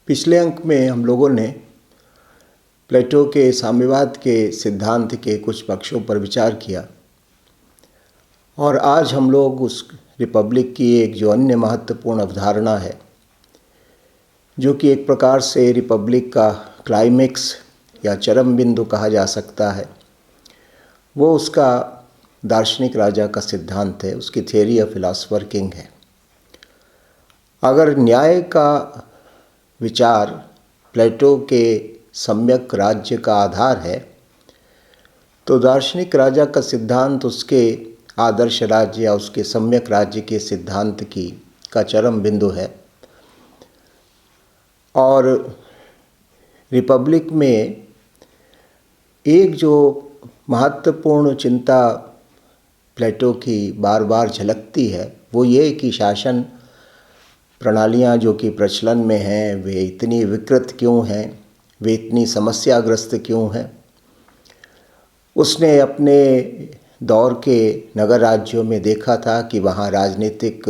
पिछले अंक में हम लोगों ने प्लेटो के साम्यवाद के सिद्धांत के कुछ पक्षों पर विचार किया और आज हम लोग उस रिपब्लिक की एक जो अन्य महत्वपूर्ण अवधारणा है, जो कि एक प्रकार से रिपब्लिक का क्लाइमेक्स या चरम बिंदु कहा जा सकता है, वो उसका दार्शनिक राजा का सिद्धांत है, उसकी थियरी ऑफ फिलॉसफर किंग है। अगर न्याय का विचार प्लेटो के सम्यक राज्य का आधार है, तो दार्शनिक राजा का सिद्धांत उसके आदर्श राज्य या उसके सम्यक राज्य के सिद्धांत का चरम बिंदु है। और रिपब्लिक में एक जो महत्वपूर्ण चिंता प्लेटो की बार बार झलकती है, वो ये कि शासन प्रणालियाँ जो कि प्रचलन में हैं, वे इतनी विकृत क्यों हैं, वे इतनी समस्याग्रस्त क्यों हैं। उसने अपने दौर के नगर राज्यों में देखा था कि वहाँ राजनीतिक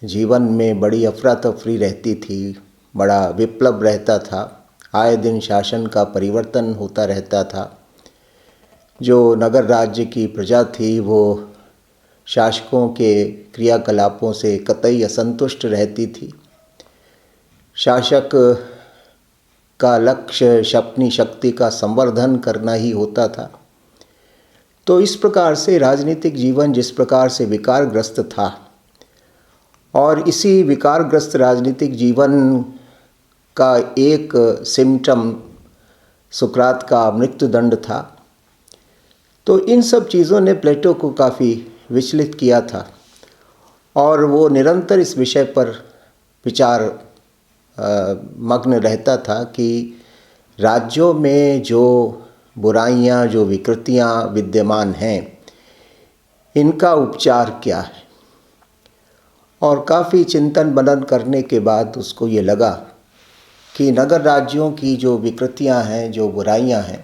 जीवन में बड़ी अफरा तफरी रहती थी, बड़ा विप्लव रहता था, आए दिन शासन का परिवर्तन होता रहता था। जो नगर राज्य की प्रजा थी वो शासकों के क्रियाकलापों से कतई असंतुष्ट रहती थी। शासक का लक्ष्य अपनी शक्ति का संवर्धन करना ही होता था। तो इस प्रकार से राजनीतिक जीवन जिस प्रकार से विकारग्रस्त था, और इसी विकारग्रस्त राजनीतिक जीवन का एक सिम्टम सुकरात का मृत्युदंड था। तो इन सब चीज़ों ने प्लेटो को काफ़ी विचलित किया था और वो निरंतर इस विषय पर विचार मग्न रहता था कि राज्यों में जो बुराइयां, जो विकृतियां विद्यमान हैं, इनका उपचार क्या है। और काफ़ी चिंतन मनन करने के बाद उसको ये लगा कि नगर राज्यों की जो विकृतियां हैं, जो बुराइयां हैं,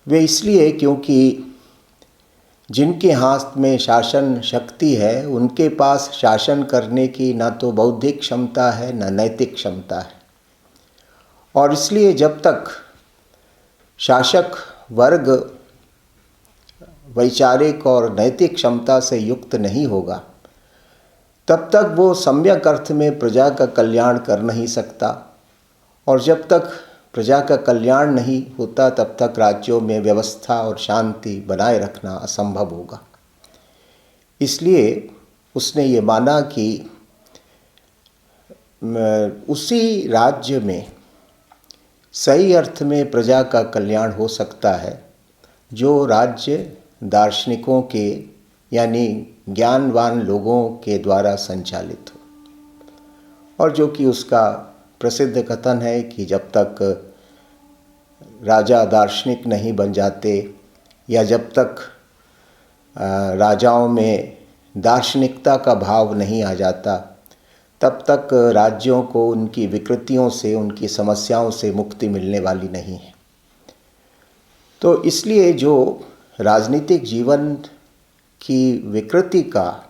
वे इसलिए क्योंकि जिनके हाथ में शासन शक्ति है, उनके पास शासन करने की ना तो बौद्धिक क्षमता है, ना नैतिक क्षमता है। और इसलिए जब तक शासक वर्ग वैचारिक और नैतिक क्षमता से युक्त नहीं होगा, तब तक वो सम्यक अर्थ में प्रजा का कल्याण कर नहीं सकता। और जब तक प्रजा का कल्याण नहीं होता, तब तक राज्यों में व्यवस्था और शांति बनाए रखना असंभव होगा। इसलिए उसने ये माना कि उसी राज्य में सही अर्थ में प्रजा का कल्याण हो सकता है जो राज्य दार्शनिकों के यानी ज्ञानवान लोगों के द्वारा संचालित हो। और जो कि उसका प्रसिद्ध कथन है कि जब तक राजा दार्शनिक नहीं बन जाते या जब तक राजाओं में दार्शनिकता का भाव नहीं आ जाता, तब तक राज्यों को उनकी विकृतियों से, उनकी समस्याओं से मुक्ति मिलने वाली नहीं है। तो इसलिए जो राजनीतिक जीवन की विकृति का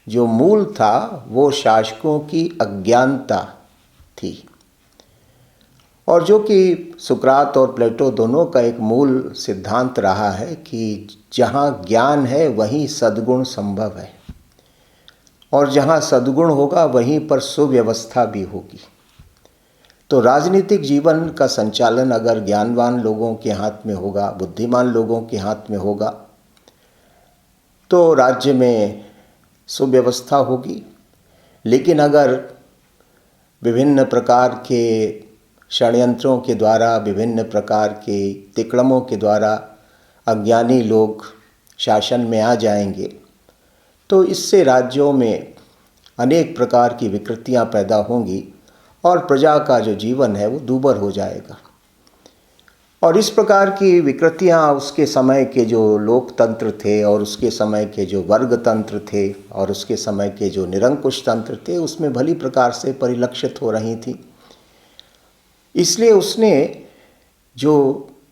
जो मूल था, वो शासकों की अज्ञानता थी। और जो कि सुकरात और प्लेटो दोनों का एक मूल सिद्धांत रहा है कि जहाँ ज्ञान है वहीं सद्गुण संभव है, और जहाँ सद्गुण होगा वहीं पर सुव्यवस्था भी होगी। तो राजनीतिक जीवन का संचालन अगर ज्ञानवान लोगों के हाथ में होगा, बुद्धिमान लोगों के हाथ में होगा, तो राज्य में सुव्यवस्था होगी। लेकिन अगर विभिन्न प्रकार के षड्यंत्रों के द्वारा, विभिन्न प्रकार के तिकड़मों के द्वारा अज्ञानी लोग शासन में आ जाएंगे, तो इससे राज्यों में अनेक प्रकार की विकृतियां पैदा होंगी और प्रजा का जो जीवन है वो दूभर हो जाएगा। और इस प्रकार की विकृतियां उसके समय के जो लोकतंत्र थे और उसके समय के जो वर्ग तंत्र थे और उसके समय के जो निरंकुश तंत्र थे, उसमें भली प्रकार से परिलक्षित हो रही थी। इसलिए उसने जो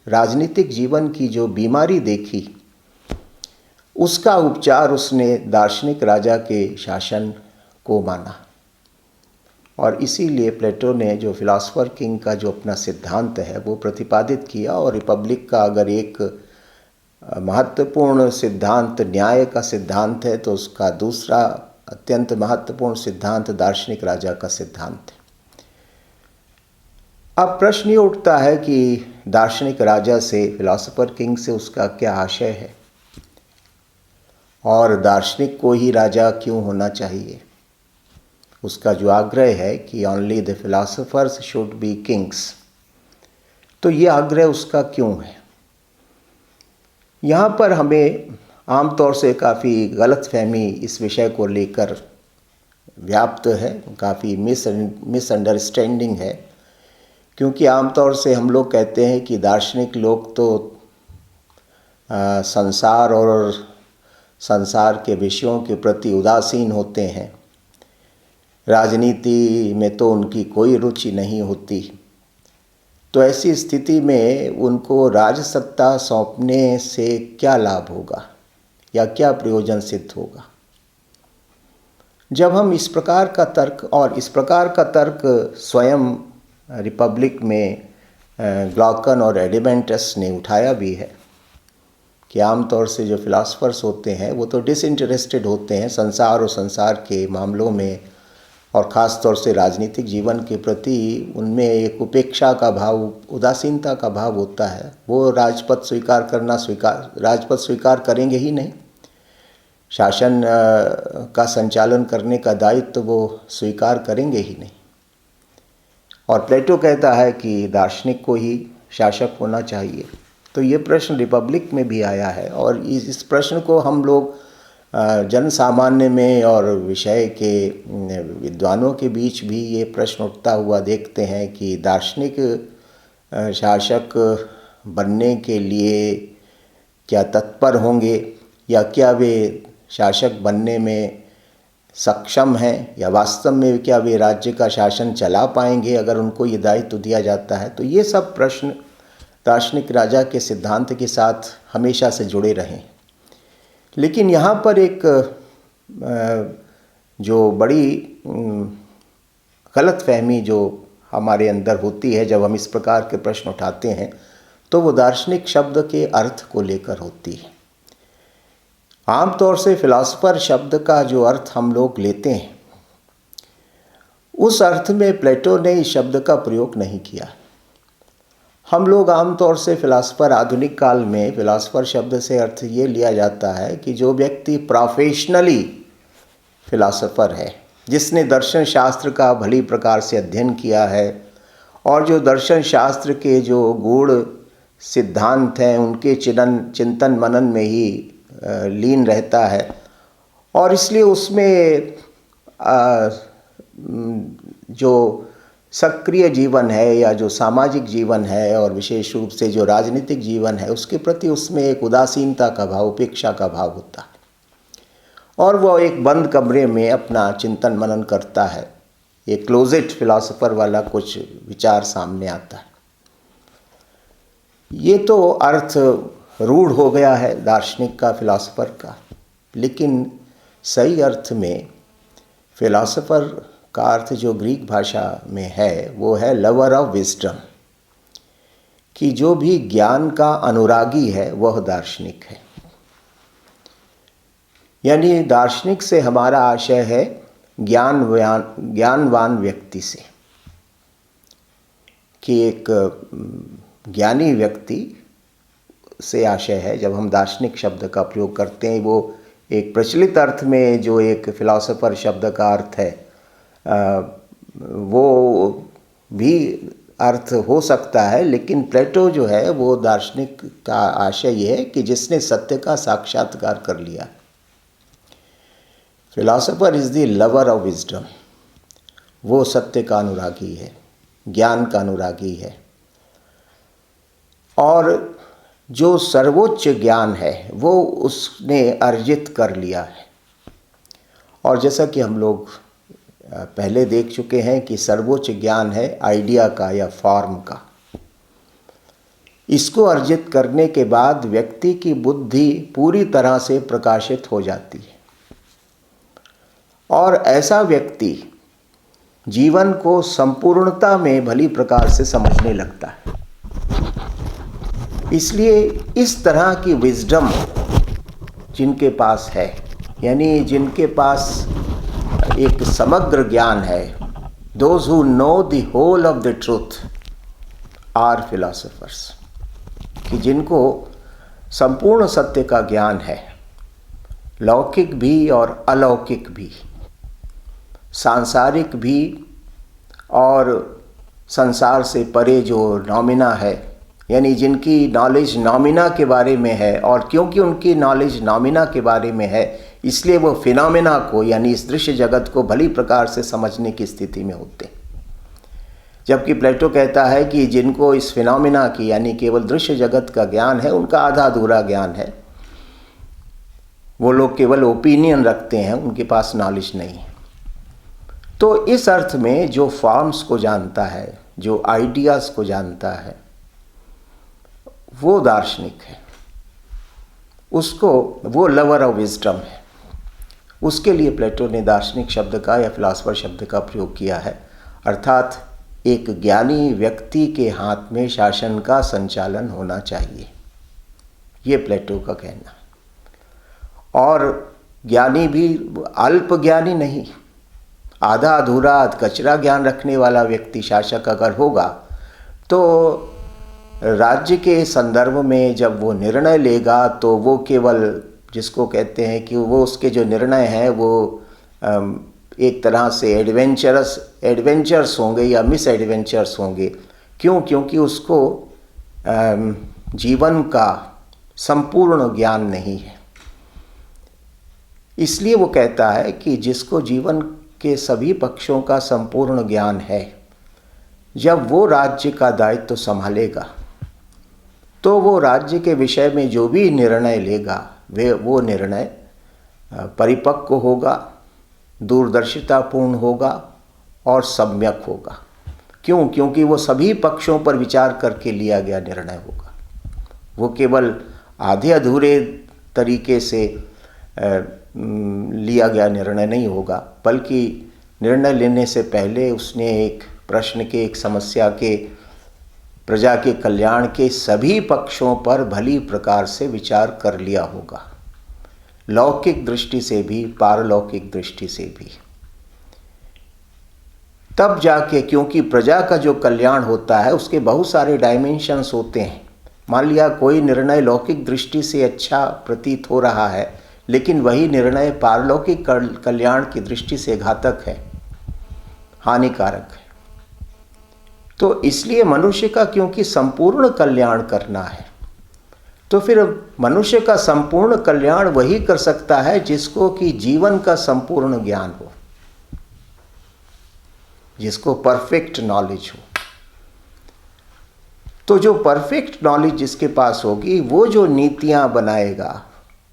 राजनीतिक जीवन की जो बीमारी देखी, उसका उपचार उसने दार्शनिक राजा के शासन को माना। और इसीलिए प्लेटो ने जो फिलॉसफर किंग का जो अपना सिद्धांत है वो प्रतिपादित किया। और रिपब्लिक का अगर एक महत्वपूर्ण सिद्धांत न्याय का सिद्धांत है तो उसका दूसरा अत्यंत महत्वपूर्ण सिद्धांत दार्शनिक राजा का सिद्धांत है। अब प्रश्न ये उठता है कि दार्शनिक राजा से, फिलॉसफर किंग से उसका क्या आशय है और दार्शनिक को ही राजा क्यों होना चाहिए। उसका जो आग्रह है कि only the philosophers should be Kings, तो ये आग्रह उसका क्यों है। यहाँ पर हमें आमतौर से काफ़ी गलतफहमी इस विषय को लेकर व्याप्त है, काफ़ी मिसअंडरस्टैंडिंग है। क्योंकि आमतौर से हम लोग कहते हैं कि दार्शनिक लोग तो संसार और संसार के विषयों के प्रति उदासीन होते हैं, राजनीति में तो उनकी कोई रुचि नहीं होती। तो ऐसी स्थिति में उनको राजसत्ता सौंपने से क्या लाभ होगा या क्या प्रयोजन सिद्ध होगा। जब हम इस प्रकार का तर्क, और इस प्रकार का तर्क स्वयं रिपब्लिक में ग्लॉकन और एडिमेंटस ने उठाया भी है कि आमतौर से जो फिलासफर्स होते हैं वो तो डिसइंटरेस्टेड होते हैं संसार और संसार के मामलों में, और ख़ास तौर से राजनीतिक जीवन के प्रति उनमें एक उपेक्षा का भाव, उदासीनता का भाव होता है। वो राजपद स्वीकार करेंगे ही नहीं, शासन का संचालन करने का दायित्व वो स्वीकार करेंगे ही नहीं। और प्लेटो कहता है कि दार्शनिक को ही शासक होना चाहिए। तो ये प्रश्न रिपब्लिक में भी आया है, और इस प्रश्न को हम लोग जन सामान्य में और विषय के विद्वानों के बीच भी ये प्रश्न उठता हुआ देखते हैं कि दार्शनिक शासक बनने के लिए क्या तत्पर होंगे, या क्या वे शासक बनने में सक्षम हैं, या वास्तव में क्या वे राज्य का शासन चला पाएंगे अगर उनको ये दायित्व दिया जाता है। तो ये सब प्रश्न दार्शनिक राजा के सिद्धांत के साथ हमेशा से जुड़े रहे। लेकिन यहाँ पर एक जो बड़ी गलतफहमी जो हमारे अंदर होती है जब हम इस प्रकार के प्रश्न उठाते हैं, तो वो दार्शनिक शब्द के अर्थ को लेकर होती है। आमतौर से फिलॉसफर शब्द का जो अर्थ हम लोग लेते हैं, उस अर्थ में प्लेटो ने इस शब्द का प्रयोग नहीं किया। हम लोग आमतौर से फिलॉसफर, आधुनिक काल में फिलॉसफर शब्द से अर्थ ये लिया जाता है कि जो व्यक्ति प्रोफेशनली फिलॉसफर है, जिसने दर्शन शास्त्र का भली प्रकार से अध्ययन किया है और जो दर्शन शास्त्र के जो गूढ़ सिद्धांत हैं उनके चिंतन मनन में ही लीन रहता है, और इसलिए उसमें जो सक्रिय जीवन है या जो सामाजिक जीवन है और विशेष रूप से जो राजनीतिक जीवन है उसके प्रति उसमें एक उदासीनता का भाव, उपेक्षा का भाव होता है, और वह एक बंद कमरे में अपना चिंतन मनन करता है। एक क्लोजेट फिलॉसफर वाला कुछ विचार सामने आता है। ये तो अर्थ रूढ़ हो गया है दार्शनिक का, फिलॉसफर का। लेकिन सही अर्थ में फिलॉसफर का अर्थ जो ग्रीक भाषा में है वो है लवर ऑफ विजडम, कि जो भी ज्ञान का अनुरागी है वह दार्शनिक है। यानी दार्शनिक से हमारा आशय है ज्ञानवान व्यक्ति से, कि एक ज्ञानी व्यक्ति से आशय है। जब हम दार्शनिक शब्द का प्रयोग करते हैं, वो एक प्रचलित अर्थ में जो एक फिलॉसफर शब्द का अर्थ है वो भी अर्थ हो सकता है, लेकिन प्लेटो जो है वो दार्शनिक का आशय ये है कि जिसने सत्य का साक्षात्कार कर लिया। Philosopher is the lover of wisdom, वो सत्य का अनुरागी है, ज्ञान का अनुरागी है, और जो सर्वोच्च ज्ञान है वो उसने अर्जित कर लिया है। और जैसा कि हम लोग पहले देख चुके हैं कि सर्वोच्च ज्ञान है आइडिया का या फॉर्म का। इसको अर्जित करने के बाद व्यक्ति की बुद्धि पूरी तरह से प्रकाशित हो जाती है, और ऐसा व्यक्ति जीवन को संपूर्णता में भली प्रकार से समझने लगता है। इसलिए इस तरह की विजडम जिनके पास है, यानी जिनके पास एक समग्र ज्ञान है, those who know the whole of the truth are philosophers, कि जिनको संपूर्ण सत्य का ज्ञान है, लौकिक भी और अलौकिक भी, सांसारिक भी और संसार से परे जो नॉमिना है, यानी जिनकी नॉलेज नॉमिना के बारे में है, और क्योंकि उनकी नॉलेज नॉमिना के बारे में है इसलिए वो फिनोमेना को, यानी इस दृश्य जगत को भली प्रकार से समझने की स्थिति में होते हैं। जबकि प्लेटो कहता है कि जिनको इस फिनोमेना की, यानी केवल दृश्य जगत का ज्ञान है, उनका आधा अधूरा ज्ञान है। वो लोग केवल ओपिनियन रखते हैं, उनके पास नॉलेज नहीं है। तो इस अर्थ में जो फॉर्म्स को जानता है, जो आइडियाज़ को जानता है, वो दार्शनिक है, उसको वो लवर ऑफ विजडम है। उसके लिए प्लेटो ने दार्शनिक शब्द का या फिलॉसफर शब्द का प्रयोग किया है, अर्थात एक ज्ञानी व्यक्ति के हाथ में शासन का संचालन होना चाहिए, ये प्लेटो का कहना। और ज्ञानी भी अल्प ज्ञानी नहीं, आधा अधूरा कचरा ज्ञान रखने वाला व्यक्ति शासक अगर होगा तो राज्य के संदर्भ में जब वो निर्णय लेगा तो वो केवल, जिसको कहते हैं कि वो उसके जो निर्णय हैं वो एक तरह से एडवेंचर्स होंगे या मिस एडवेंचर्स होंगे। क्यों? क्योंकि उसको जीवन का संपूर्ण ज्ञान नहीं है। इसलिए वो कहता है कि जिसको जीवन के सभी पक्षों का संपूर्ण ज्ञान है, जब वो राज्य का दायित्व संभालेगा तो वो राज्य के विषय में जो भी निर्णय लेगा वो निर्णय परिपक्व होगा, दूरदर्शितापूर्ण होगा और सम्यक होगा। क्यों? क्योंकि वो सभी पक्षों पर विचार करके लिया गया निर्णय होगा। वो केवल आधे अधूरे तरीके से लिया गया निर्णय नहीं होगा, बल्कि निर्णय लेने से पहले उसने एक प्रश्न के, एक समस्या के, प्रजा के कल्याण के सभी पक्षों पर भली प्रकार से विचार कर लिया होगा, लौकिक दृष्टि से भी, पारलौकिक दृष्टि से भी। तब जाके, क्योंकि प्रजा का जो कल्याण होता है उसके बहुत सारे डायमेंशंस होते हैं। मान लिया कोई निर्णय लौकिक दृष्टि से अच्छा प्रतीत हो रहा है, लेकिन वही निर्णय पारलौकिक कल्याण की दृष्टि से घातक है, हानिकारक है। तो इसलिए मनुष्य का क्योंकि संपूर्ण कल्याण करना है, तो फिर मनुष्य का संपूर्ण कल्याण वही कर सकता है जिसको कि जीवन का संपूर्ण ज्ञान हो, जिसको परफेक्ट नॉलेज हो। तो जो परफेक्ट नॉलेज जिसके पास होगी, वो जो नीतियां बनाएगा,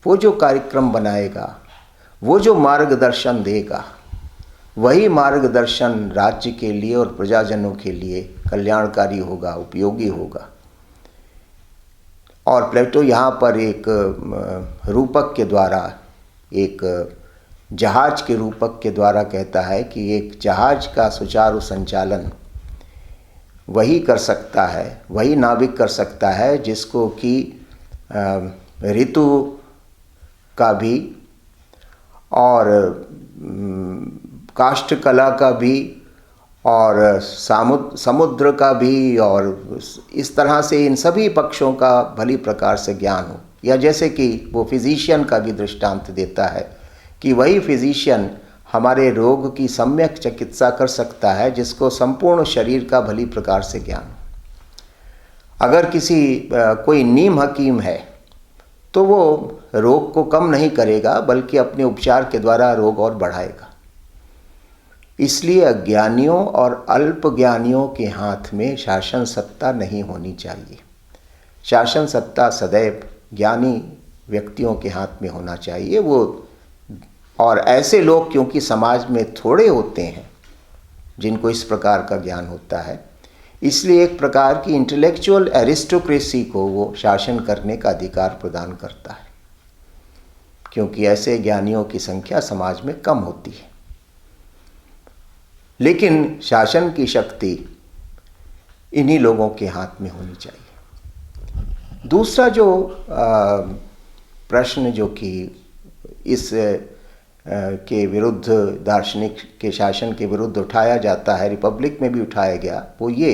वो जो कार्यक्रम बनाएगा, वो जो मार्गदर्शन देगा, वही मार्गदर्शन राज्य के लिए और प्रजाजनों के लिए कल्याणकारी होगा, उपयोगी होगा। और प्लेटो यहाँ पर एक रूपक के द्वारा, एक जहाज के रूपक के द्वारा कहता है कि एक जहाज का सुचारू संचालन वही कर सकता है, वही नाविक कर सकता है जिसको कि ऋतु का भी और काष्ठ कला का भी और समुद्र का भी, और इस तरह से इन सभी पक्षों का भली प्रकार से ज्ञान हो। या जैसे कि वो फिजिशियन का भी दृष्टांत देता है कि वही फिजिशियन हमारे रोग की सम्यक चिकित्सा कर सकता है जिसको संपूर्ण शरीर का भली प्रकार से ज्ञान हो। अगर कोई नीम हकीम है तो वो रोग को कम नहीं करेगा, बल्कि अपने उपचार के द्वारा रोग और बढ़ाएगा। इसलिए अज्ञानियों और अल्प ज्ञानियों के हाथ में शासन सत्ता नहीं होनी चाहिए। शासन सत्ता सदैव ज्ञानी व्यक्तियों के हाथ में होना चाहिए। वो और ऐसे लोग क्योंकि समाज में थोड़े होते हैं जिनको इस प्रकार का ज्ञान होता है, इसलिए एक प्रकार की इंटेलेक्चुअल एरिस्टोक्रेसी को वो शासन करने का अधिकार प्रदान करता है, क्योंकि ऐसे ज्ञानियों की संख्या समाज में कम होती है। लेकिन शासन की शक्ति इन्हीं लोगों के हाथ में होनी चाहिए। दूसरा जो प्रश्न जो कि इस के विरुद्ध, दार्शनिक के शासन के विरुद्ध उठाया जाता है, रिपब्लिक में भी उठाया गया, वो ये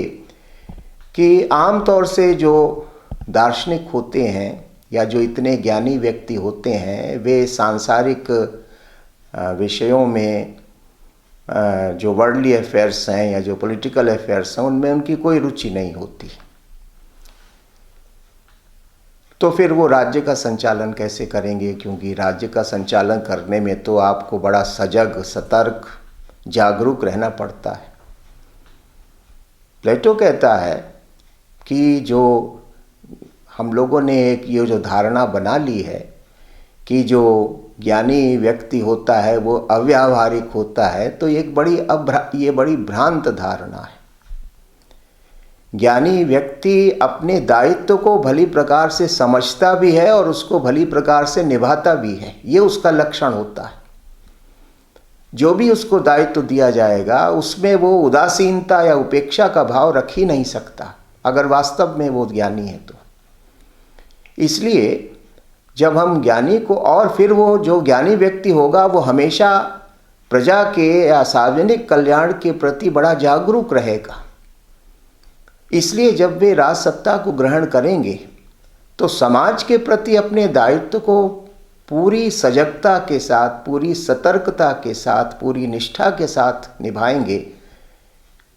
कि आमतौर से जो दार्शनिक होते हैं या जो इतने ज्ञानी व्यक्ति होते हैं, वे सांसारिक विषयों में, जो वर्ल्डली अफेयर्स हैं या जो पॉलिटिकल अफेयर्स हैं, उनमें उनकी कोई रुचि नहीं होती। तो फिर वो राज्य का संचालन कैसे करेंगे? क्योंकि राज्य का संचालन करने में तो आपको बड़ा सजग, सतर्क, जागरूक रहना पड़ता है। प्लेटो कहता है कि जो हम लोगों ने एक ये जो धारणा बना ली है कि जो ज्ञानी व्यक्ति होता है वो अव्यावहारिक होता है, तो ये बड़ी भ्रांत धारणा है। ज्ञानी व्यक्ति अपने दायित्व को भली प्रकार से समझता भी है और उसको भली प्रकार से निभाता भी है, ये उसका लक्षण होता है। जो भी उसको दायित्व दिया जाएगा उसमें वो उदासीनता या उपेक्षा का भाव रख ही नहीं सकता, अगर वास्तव में वो ज्ञानी है तो। इसलिए जब हम ज्ञानी को, और फिर वो जो ज्ञानी व्यक्ति होगा वो हमेशा प्रजा के या सार्वजनिक कल्याण के प्रति बड़ा जागरूक रहेगा। इसलिए जब वे राजसत्ता को ग्रहण करेंगे तो समाज के प्रति अपने दायित्व को पूरी सजगता के साथ, पूरी सतर्कता के साथ, पूरी निष्ठा के साथ निभाएंगे,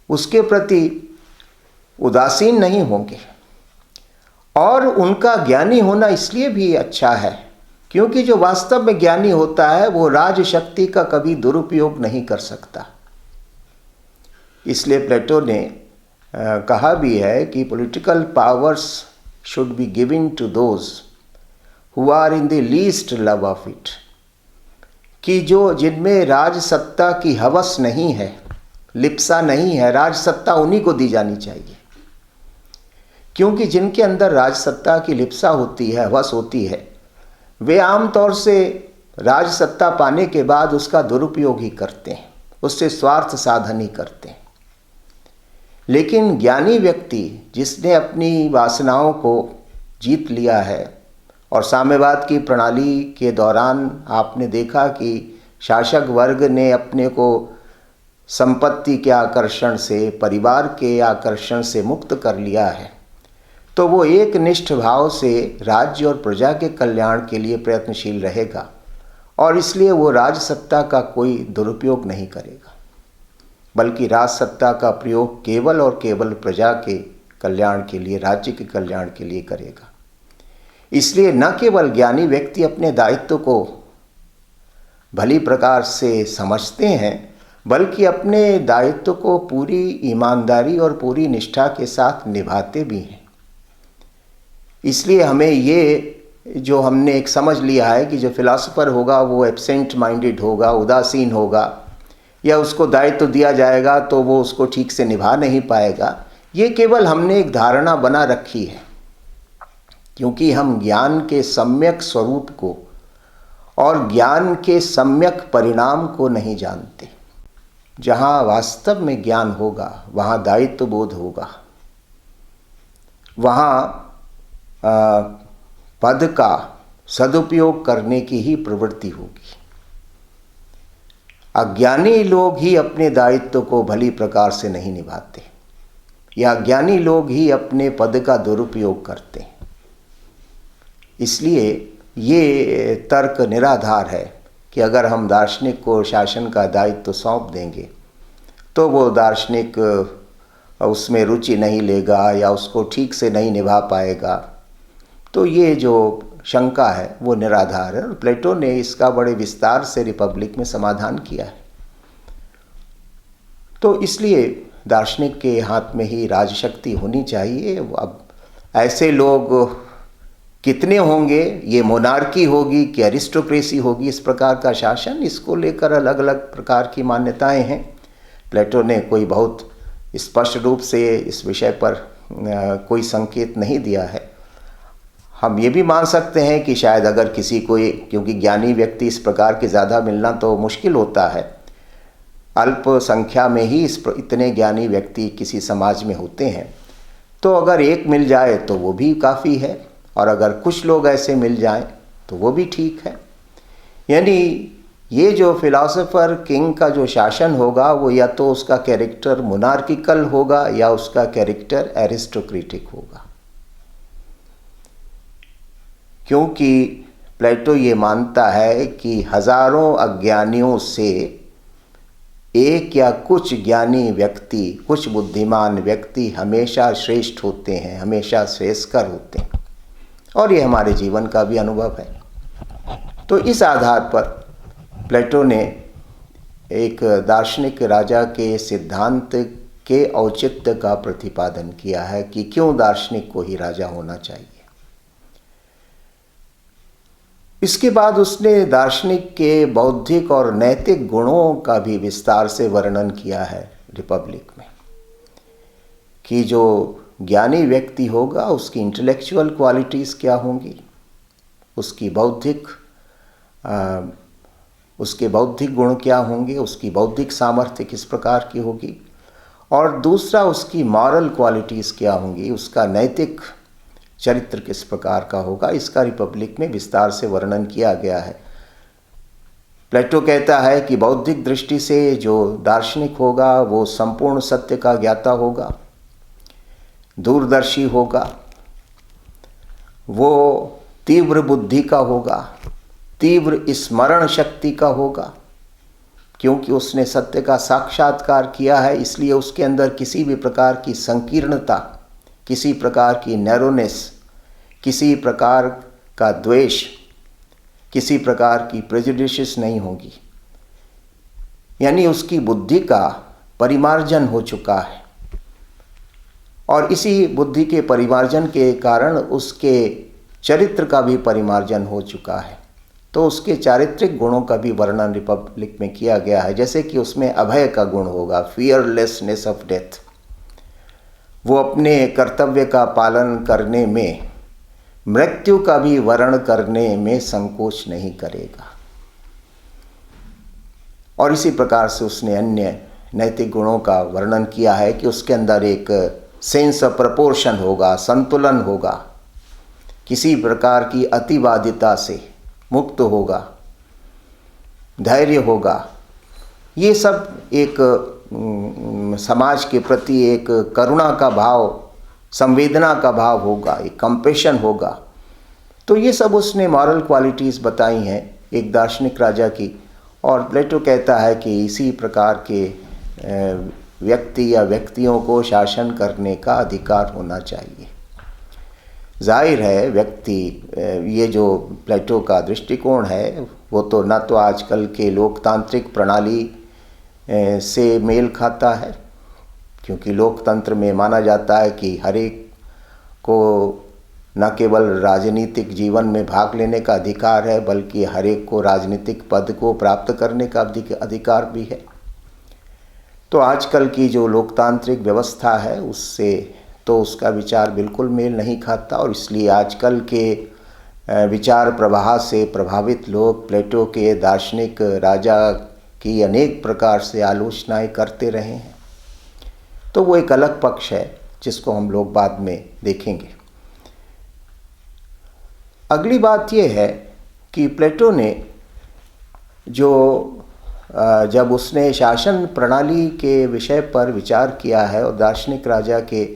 उसके प्रति उदासीन नहीं होंगे। और उनका ज्ञानी होना इसलिए भी अच्छा है क्योंकि जो वास्तव में ज्ञानी होता है वो राजशक्ति का कभी दुरुपयोग नहीं कर सकता। इसलिए प्लेटो ने कहा भी है कि political powers should be given to those who are in the least love of it, कि जो जिनमें राजसत्ता की हवस नहीं है, लिप्सा नहीं है, राजसत्ता उन्हीं को दी जानी चाहिए। क्योंकि जिनके अंदर राजसत्ता की लिप्सा होती है, हवस होती है, वे आमतौर से राजसत्ता पाने के बाद उसका दुरुपयोग ही करते हैं, उससे स्वार्थ साधन ही करते हैं। लेकिन ज्ञानी व्यक्ति जिसने अपनी वासनाओं को जीत लिया है, और साम्यवाद की प्रणाली के दौरान आपने देखा कि शासक वर्ग ने अपने को संपत्ति के आकर्षण से, परिवार के आकर्षण से मुक्त कर लिया है, तो वो एक निष्ठ भाव से राज्य और प्रजा के कल्याण के लिए प्रयत्नशील रहेगा और इसलिए वो राजसत्ता का कोई दुरुपयोग नहीं करेगा, बल्कि राजसत्ता का प्रयोग केवल और केवल प्रजा के कल्याण के लिए, राज्य के कल्याण के लिए करेगा। इसलिए न केवल ज्ञानी व्यक्ति अपने दायित्व को भली प्रकार से समझते हैं, बल्कि अपने दायित्व को पूरी ईमानदारी और पूरी निष्ठा के साथ निभाते भी हैं। इसलिए हमें ये जो हमने एक समझ लिया है कि जो फिलॉसफर होगा वो एब्सेंट माइंडेड होगा, उदासीन होगा, या उसको दायित्व दिया जाएगा तो वो उसको ठीक से निभा नहीं पाएगा, ये केवल हमने एक धारणा बना रखी है, क्योंकि हम ज्ञान के सम्यक स्वरूप को और ज्ञान के सम्यक परिणाम को नहीं जानते। जहाँ वास्तव में ज्ञान होगा वहाँ दायित्व बोध होगा, वहाँ पद का सदुपयोग करने की ही प्रवृत्ति होगी। अज्ञानी लोग ही अपने दायित्व को भली प्रकार से नहीं निभाते, या अज्ञानी लोग ही अपने पद का दुरुपयोग करते हैं। इसलिए ये तर्क निराधार है कि अगर हम दार्शनिक को शासन का दायित्व सौंप देंगे तो वो दार्शनिक उसमें रुचि नहीं लेगा या उसको ठीक से नहीं निभा पाएगा। तो ये जो शंका है वो निराधार है और प्लेटो ने इसका बड़े विस्तार से रिपब्लिक में समाधान किया है। तो इसलिए दार्शनिक के हाथ में ही राजशक्ति होनी चाहिए। अब ऐसे लोग कितने होंगे, ये मोनार्की होगी कि अरिस्टोक्रेसी होगी, इस प्रकार का शासन, इसको लेकर अलग अलग प्रकार की मान्यताएं हैं। प्लेटो ने कोई बहुत स्पष्ट रूप से इस विषय पर कोई संकेत नहीं दिया है। हम ये भी मान सकते हैं कि शायद अगर किसी को, क्योंकि ज्ञानी व्यक्ति इस प्रकार के ज़्यादा मिलना तो मुश्किल होता है, अल्प संख्या में ही इतने ज्ञानी व्यक्ति किसी समाज में होते हैं, तो अगर एक मिल जाए तो वो भी काफ़ी है, और अगर कुछ लोग ऐसे मिल जाएं तो वो भी ठीक है। यानी ये जो फिलॉसफर किंग का जो शासन होगा वो या तो उसका कैरेक्टर मोनार्किकल होगा या उसका कैरेक्टर एरिस्टोक्रेटिक होगा, क्योंकि प्लेटो ये मानता है कि हजारों अज्ञानियों से एक या कुछ ज्ञानी व्यक्ति, कुछ बुद्धिमान व्यक्ति हमेशा श्रेष्ठ होते हैं, हमेशा श्रेष्ठकर होते हैं, और ये हमारे जीवन का भी अनुभव है। तो इस आधार पर प्लेटो ने एक दार्शनिक राजा के सिद्धांत के औचित्य का प्रतिपादन किया है कि क्यों दार्शनिक को ही राजा होना चाहिए। इसके बाद उसने दार्शनिक के बौद्धिक और नैतिक गुणों का भी विस्तार से वर्णन किया है रिपब्लिक में, कि जो ज्ञानी व्यक्ति होगा उसकी इंटेलेक्चुअल क्वालिटीज़ क्या होंगी, उसके बौद्धिक गुण क्या होंगे, उसकी बौद्धिक सामर्थ्य किस प्रकार की होगी, और दूसरा उसकी मॉरल क्वालिटीज़ क्या होंगी, उसका नैतिक चरित्र किस प्रकार का होगा। इसका रिपब्लिक में विस्तार से वर्णन किया गया है। प्लेटो कहता है कि बौद्धिक दृष्टि से जो दार्शनिक होगा वो संपूर्ण सत्य का ज्ञाता होगा, दूरदर्शी होगा, वो तीव्र बुद्धि का होगा, तीव्र स्मरण शक्ति का होगा, क्योंकि उसने सत्य का साक्षात्कार किया है, इसलिए उसके अंदर किसी भी प्रकार की संकीर्णता, किसी प्रकार की नैरोनेस, किसी प्रकार का द्वेष, किसी प्रकार की प्रेजुडिस नहीं होगी। यानी उसकी बुद्धि का परिमार्जन हो चुका है, और इसी बुद्धि के परिमार्जन के कारण उसके चरित्र का भी परिमार्जन हो चुका है। तो उसके चारित्रिक गुणों का भी वर्णन रिपब्लिक में किया गया है, जैसे कि उसमें अभय का गुण होगा, फियरलेसनेस ऑफ डेथ। वो अपने कर्तव्य का पालन करने में, मृत्यु का भी वर्ण करने में संकोच नहीं करेगा। और इसी प्रकार से उसने अन्य नैतिक गुणों का वर्णन किया है कि उसके अंदर एक सेंस ऑफ प्रपोर्शन होगा, संतुलन होगा, किसी प्रकार की अतिवादिता से मुक्त होगा, धैर्य होगा। ये सब एक समाज के प्रति एक करुणा का भाव, संवेदना का भाव होगा, एक कंपेशन होगा। तो ये सब उसने मॉरल क्वालिटीज़ बताई हैं एक दार्शनिक राजा की। और प्लेटो कहता है कि इसी प्रकार के व्यक्ति या व्यक्तियों को शासन करने का अधिकार होना चाहिए। जाहिर है व्यक्ति, ये जो प्लेटो का दृष्टिकोण है वो तो न तो आजकल के लोकतांत्रिक प्रणाली से मेल खाता है, क्योंकि लोकतंत्र में माना जाता है कि हर एक को न केवल राजनीतिक जीवन में भाग लेने का अधिकार है, बल्कि हर एक को राजनीतिक पद को प्राप्त करने का अधिकार भी है। तो आजकल की जो लोकतांत्रिक व्यवस्था है उससे तो उसका विचार बिल्कुल मेल नहीं खाता, और इसलिए आजकल के विचार प्रवाह से प्रभावित लोग प्लेटो के दार्शनिक राजा की अनेक प्रकार से आलोचनाएं करते रहे हैं। तो वो एक अलग पक्ष है जिसको हम लोग बाद में देखेंगे। अगली बात ये है कि प्लेटो ने जब उसने शासन प्रणाली के विषय पर विचार किया है और दार्शनिक राजा के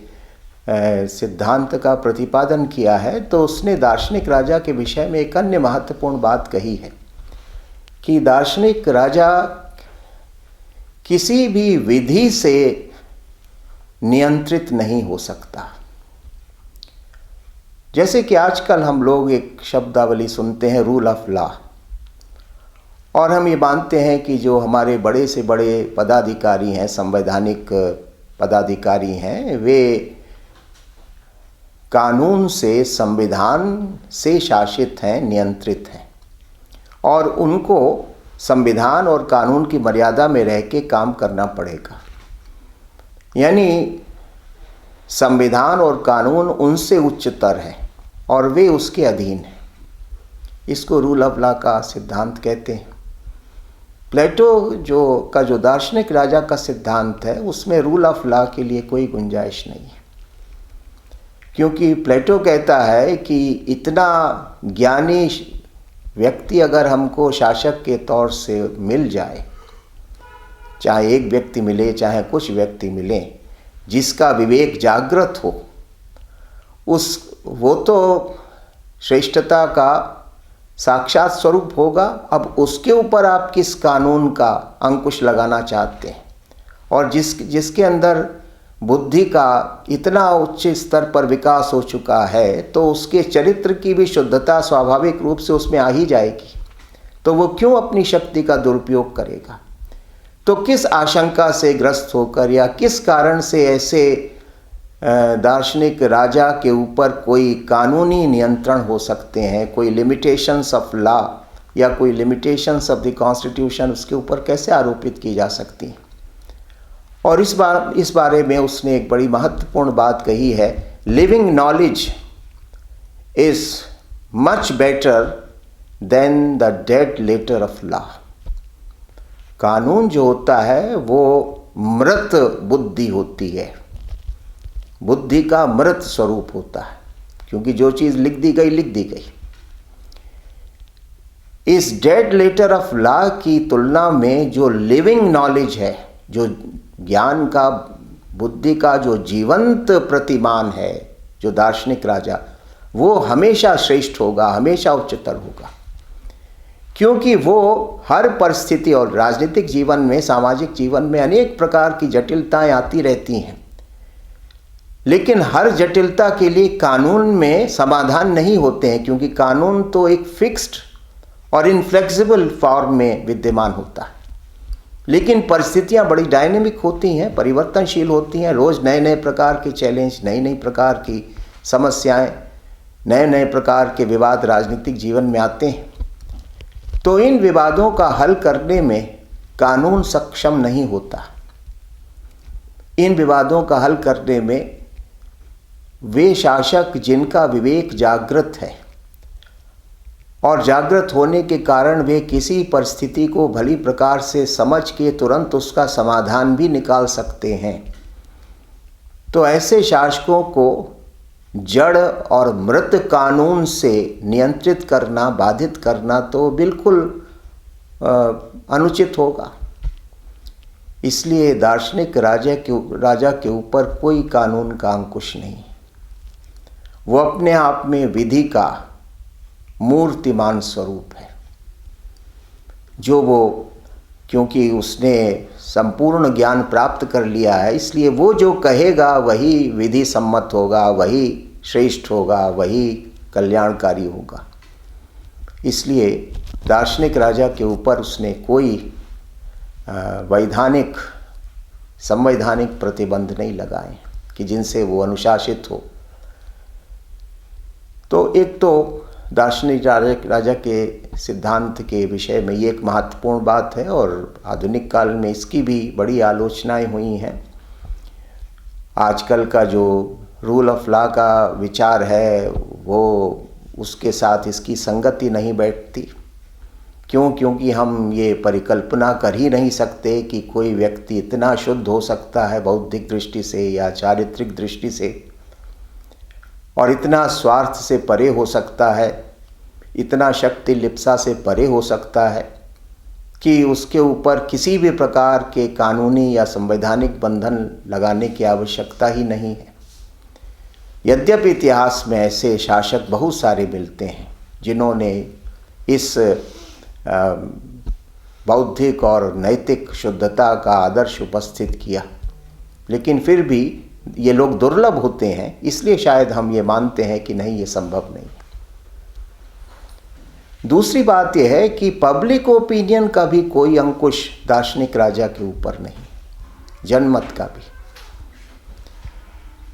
सिद्धांत का प्रतिपादन किया है, तो उसने दार्शनिक राजा के विषय में एक अन्य महत्वपूर्ण बात कही है कि दार्शनिक राजा किसी भी विधि से नियंत्रित नहीं हो सकता। जैसे कि आजकल हम लोग एक शब्दावली सुनते हैं, रूल ऑफ लॉ, और हम ये मानते हैं कि जो हमारे बड़े से बड़े पदाधिकारी हैं, संवैधानिक पदाधिकारी हैं, वे कानून से, संविधान से शासित हैं, नियंत्रित हैं, और उनको संविधान और कानून की मर्यादा में रह के काम करना पड़ेगा। यानी संविधान और कानून उनसे उच्चतर है और वे उसके अधीन हैं। इसको रूल ऑफ लॉ का सिद्धांत कहते हैं। प्लेटो जो दार्शनिक राजा का सिद्धांत है उसमें रूल ऑफ लॉ के लिए कोई गुंजाइश नहीं है, क्योंकि प्लेटो कहता है कि इतना ज्ञानी व्यक्ति अगर हमको शासक के तौर से मिल जाए, चाहे एक व्यक्ति मिले चाहे कुछ व्यक्ति मिले, जिसका विवेक जागृत हो, वो तो श्रेष्ठता का साक्षात स्वरूप होगा। अब उसके ऊपर आप किस कानून का अंकुश लगाना चाहते हैं, और जिसके अंदर बुद्धि का इतना उच्च स्तर पर विकास हो चुका है, तो उसके चरित्र की भी शुद्धता स्वाभाविक रूप से उसमें आ ही जाएगी। तो वो क्यों अपनी शक्ति का दुरुपयोग करेगा? तो किस आशंका से ग्रस्त होकर या किस कारण से ऐसे दार्शनिक राजा के ऊपर कोई कानूनी नियंत्रण हो सकते हैं, कोई लिमिटेशंस ऑफ लॉ या कोई लिमिटेशंस ऑफ द कॉन्स्टिट्यूशन उसके ऊपर कैसे आरोपित की जा सकती हैं? और इस बारे में उसने एक बड़ी महत्वपूर्ण बात कही है, living knowledge is much better than the dead letter of law. कानून जो होता है वो मृत बुद्धि होती है, बुद्धि का मृत स्वरूप होता है, क्योंकि जो चीज़ लिख दी गई। इस डेड लेटर ऑफ लॉ की तुलना में जो लिविंग नॉलेज है, जो ज्ञान का, बुद्धि का जो जीवंत प्रतिमान है, जो दार्शनिक राजा, वो हमेशा श्रेष्ठ होगा, हमेशा उच्चतर होगा, क्योंकि वो हर परिस्थिति और राजनीतिक जीवन में, सामाजिक जीवन में अनेक प्रकार की जटिलताएं आती रहती हैं, लेकिन हर जटिलता के लिए कानून में समाधान नहीं होते हैं, क्योंकि कानून तो एक फिक्स्ड और इनफ्लेक्सिबल फॉर्म में विद्यमान होता है। लेकिन परिस्थितियां बड़ी डायनेमिक होती हैं, परिवर्तनशील होती हैं, रोज़ नए नए प्रकार के चैलेंज, नई नई प्रकार की समस्याएं, नए नए प्रकार के विवाद राजनीतिक जीवन में आते हैं। तो इन विवादों का हल करने में कानून सक्षम नहीं होता। इन विवादों का हल करने में वे शासक जिनका विवेक जागृत है, और जागृत होने के कारण वे किसी परिस्थिति को भली प्रकार से समझ के तुरंत उसका समाधान भी निकाल सकते हैं, तो ऐसे शासकों को जड़ और मृत कानून से नियंत्रित करना, बाधित करना तो बिल्कुल अनुचित होगा। इसलिए दार्शनिक राजा के ऊपर कोई कानून का अंकुश नहीं। वो अपने आप में विधि का मूर्तिमान स्वरूप है, जो वो, क्योंकि उसने संपूर्ण ज्ञान प्राप्त कर लिया है, इसलिए वो जो कहेगा वही विधि सम्मत होगा, वही श्रेष्ठ होगा, वही कल्याणकारी होगा। इसलिए दार्शनिक राजा के ऊपर उसने कोई संवैधानिक प्रतिबंध नहीं लगाए कि जिनसे वो अनुशासित हो। तो एक तो दार्शनिक राजा के सिद्धांत के विषय में ये एक महत्वपूर्ण बात है, और आधुनिक काल में इसकी भी बड़ी आलोचनाएं हुई हैं। आजकल का जो रूल ऑफ लॉ का विचार है वो उसके साथ इसकी संगति नहीं बैठती। क्यों? क्योंकि हम ये परिकल्पना कर ही नहीं सकते कि कोई व्यक्ति इतना शुद्ध हो सकता है बौद्धिक दृष्टि से या चारित्रिक दृष्टि से, और इतना स्वार्थ से परे हो सकता है, इतना शक्ति लिप्सा से परे हो सकता है कि उसके ऊपर किसी भी प्रकार के कानूनी या संवैधानिक बंधन लगाने की आवश्यकता ही नहीं है। यद्यपि इतिहास में ऐसे शासक बहुत सारे मिलते हैं जिन्होंने इस बौद्धिक और नैतिक शुद्धता का आदर्श उपस्थित किया, लेकिन फिर भी ये लोग दुर्लभ होते हैं, इसलिए शायद हम ये मानते हैं कि नहीं, ये संभव नहीं। दूसरी बात यह है कि पब्लिक ओपिनियन का भी कोई अंकुश दार्शनिक राजा के ऊपर नहीं, जनमत का भी,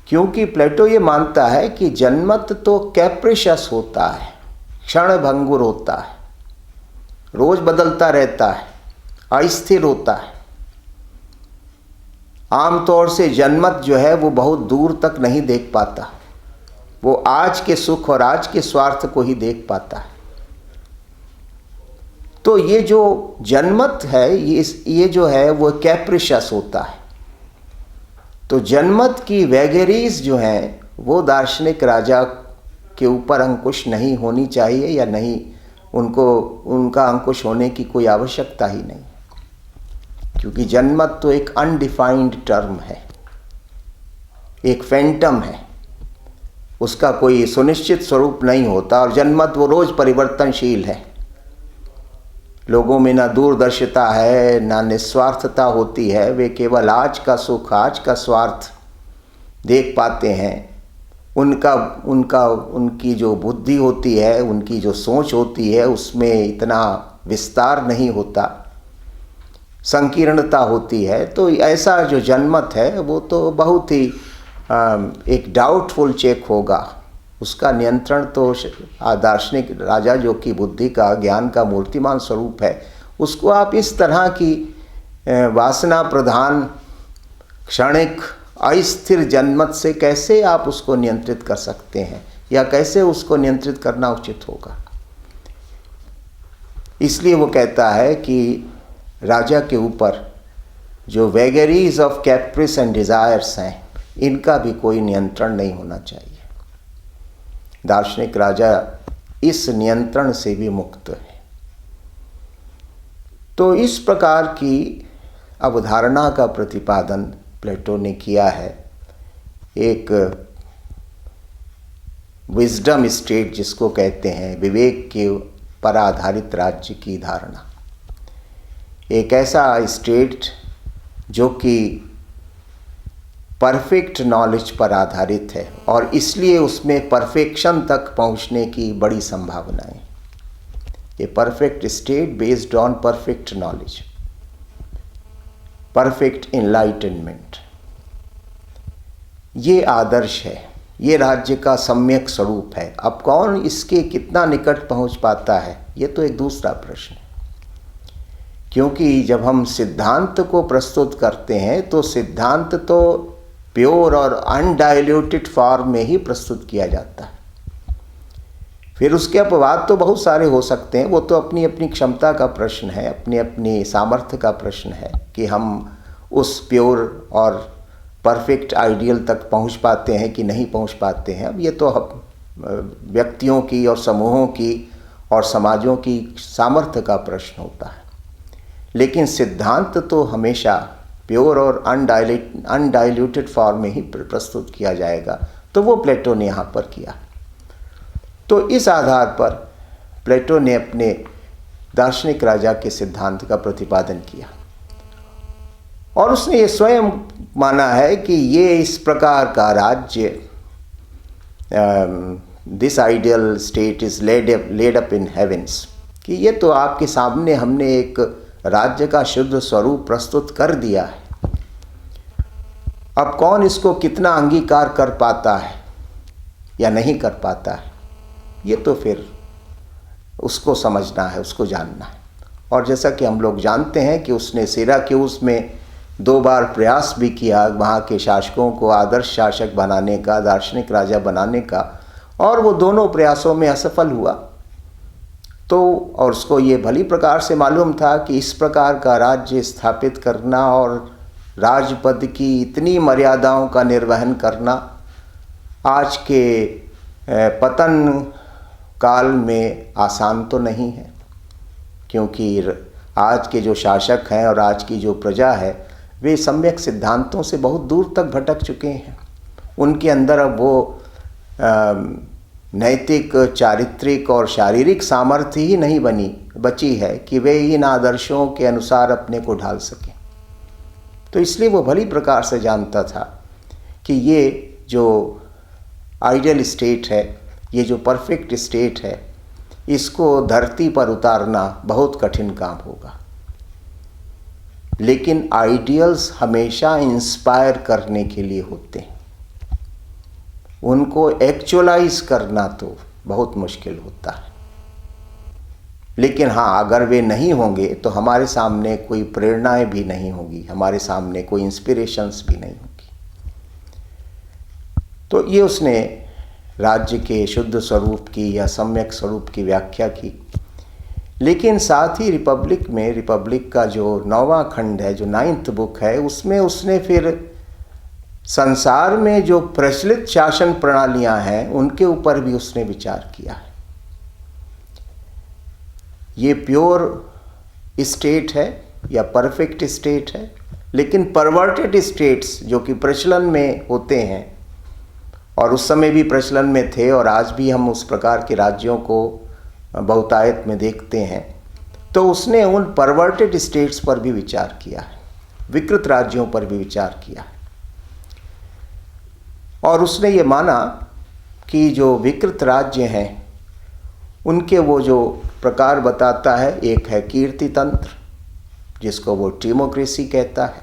क्योंकि प्लेटो ये मानता है कि जनमत तो कैप्रिशस होता है, क्षणभंगुर होता है, रोज बदलता रहता है, अस्थिर होता है। आमतौर से जनमत जो है वो बहुत दूर तक नहीं देख पाता, वो आज के सुख और आज के स्वार्थ को ही देख पाता है। तो ये जो जनमत है, ये जो है वो कैप्रिशस होता है। तो जनमत की वैगेरीज जो हैं वो दार्शनिक राजा के ऊपर अंकुश नहीं होनी चाहिए, या नहीं, उनका अंकुश होने की कोई आवश्यकता ही नहीं, क्योंकि जनमत तो एक अनडिफाइंड टर्म है, एक फैंटम है, उसका कोई सुनिश्चित स्वरूप नहीं होता। और जनमत वो रोज परिवर्तनशील है। लोगों में ना दूरदर्शिता है, ना निस्वार्थता होती है। वे केवल आज का सुख, आज का स्वार्थ देख पाते हैं। उनकी जो बुद्धि होती है, उनकी जो सोच होती है, उसमें इतना विस्तार नहीं होता, संकीर्णता होती है। तो ऐसा जो जनमत है वो तो बहुत ही एक डाउटफुल चेक होगा। उसका नियंत्रण तो दार्शनिक राजा, जो कि बुद्धि का, ज्ञान का मूर्तिमान स्वरूप है, उसको आप इस तरह की वासना प्रधान क्षणिक अस्थिर जनमत से कैसे आप उसको नियंत्रित कर सकते हैं, या कैसे उसको नियंत्रित करना उचित होगा। इसलिए वो कहता है कि राजा के ऊपर जो vagaries of Caprice and desires हैं, इनका भी कोई नियंत्रण नहीं होना चाहिए। दार्शनिक राजा इस नियंत्रण से भी मुक्त है। तो इस प्रकार की अवधारणा का प्रतिपादन प्लेटो ने किया है। एक विजडम स्टेट जिसको कहते हैं, विवेक के पर आधारित राज्य की धारणा, एक ऐसा स्टेट जो कि परफेक्ट नॉलेज पर आधारित है, और इसलिए उसमें परफेक्शन तक पहुंचने की बड़ी संभावनाएं। ये perfect state based on perfect knowledge, perfect enlightenment, ये आदर्श है, ये राज्य का सम्यक स्वरूप है। अब कौन इसके कितना निकट पहुंच पाता है, ये तो एक दूसरा प्रश्न है। क्योंकि जब हम सिद्धांत को प्रस्तुत करते हैं तो सिद्धांत तो प्योर और अनडाइल्यूटेड फॉर्म में ही प्रस्तुत किया जाता है। फिर उसके अपवाद तो बहुत सारे हो सकते हैं, वो तो अपनी अपनी क्षमता का प्रश्न है, अपनी अपनी सामर्थ्य का प्रश्न है कि हम उस प्योर और परफेक्ट आइडियल तक पहुंच पाते हैं कि नहीं पहुंच पाते हैं। अब ये तो व्यक्तियों की और समूहों की और समाजों की सामर्थ्य का प्रश्न होता है। लेकिन सिद्धांत तो हमेशा प्योर और अनडाइल्यूटेड फॉर्म में ही प्रस्तुत किया जाएगा। तो वो प्लेटो ने यहाँ पर किया। तो इस आधार पर प्लेटो ने अपने दार्शनिक राजा के सिद्धांत का प्रतिपादन किया, और उसने ये स्वयं माना है कि ये इस प्रकार का राज्य, this ideal state is laid up in heavens, कि ये तो आपके सामने हमने एक राज्य का शुद्ध स्वरूप प्रस्तुत कर दिया है। अब कौन इसको कितना अंगीकार कर पाता है या नहीं कर पाता है, ये तो फिर उसको समझना है, उसको जानना है। और जैसा कि हम लोग जानते हैं कि उसने सिराक्यूज में 2 बार प्रयास भी किया वहाँ के शासकों को आदर्श शासक बनाने का, दार्शनिक राजा बनाने का, और वो दोनों प्रयासों में असफल हुआ। तो और उसको ये भली प्रकार से मालूम था कि इस प्रकार का राज्य स्थापित करना और राजपद की इतनी मर्यादाओं का निर्वहन करना आज के पतन काल में आसान तो नहीं है, क्योंकि आज के जो शासक हैं और आज की जो प्रजा है वे सम्यक सिद्धांतों से बहुत दूर तक भटक चुके हैं। उनके अंदर अब वो नैतिक, चारित्रिक और शारीरिक सामर्थ्य ही नहीं बची है कि वे इन आदर्शों के अनुसार अपने को ढाल सकें। तो इसलिए वो भली प्रकार से जानता था कि ये जो आइडियल स्टेट है, ये जो परफेक्ट स्टेट है, इसको धरती पर उतारना बहुत कठिन काम होगा। लेकिन आइडियल्स हमेशा इंस्पायर करने के लिए होते हैं, उनको एक्चुअलाइज करना तो बहुत मुश्किल होता है। लेकिन हाँ, अगर वे नहीं होंगे तो हमारे सामने कोई प्रेरणाएं भी नहीं होगी, हमारे सामने कोई इंस्पिरेशंस भी नहीं होगी। तो ये उसने राज्य के शुद्ध स्वरूप की या सम्यक स्वरूप की व्याख्या की। लेकिन साथ ही रिपब्लिक का जो 9वां खंड है, जो 9th बुक है, उसमें उसने फिर संसार में जो प्रचलित शासन प्रणालियां हैं उनके ऊपर भी उसने विचार किया है। ये प्योर स्टेट है या परफेक्ट स्टेट है, लेकिन परवर्टेड स्टेट्स जो कि प्रचलन में होते हैं और उस समय भी प्रचलन में थे और आज भी हम उस प्रकार के राज्यों को बहुतायत में देखते हैं, तो उसने उन परवर्टेड स्टेट्स पर भी विचार किया है, विकृत राज्यों पर भी विचार किया है। और उसने ये माना कि जो विकृत राज्य हैं उनके वो जो प्रकार बताता है, एक है कीर्ति तंत्र, जिसको वो टीमोक्रेसी कहता है।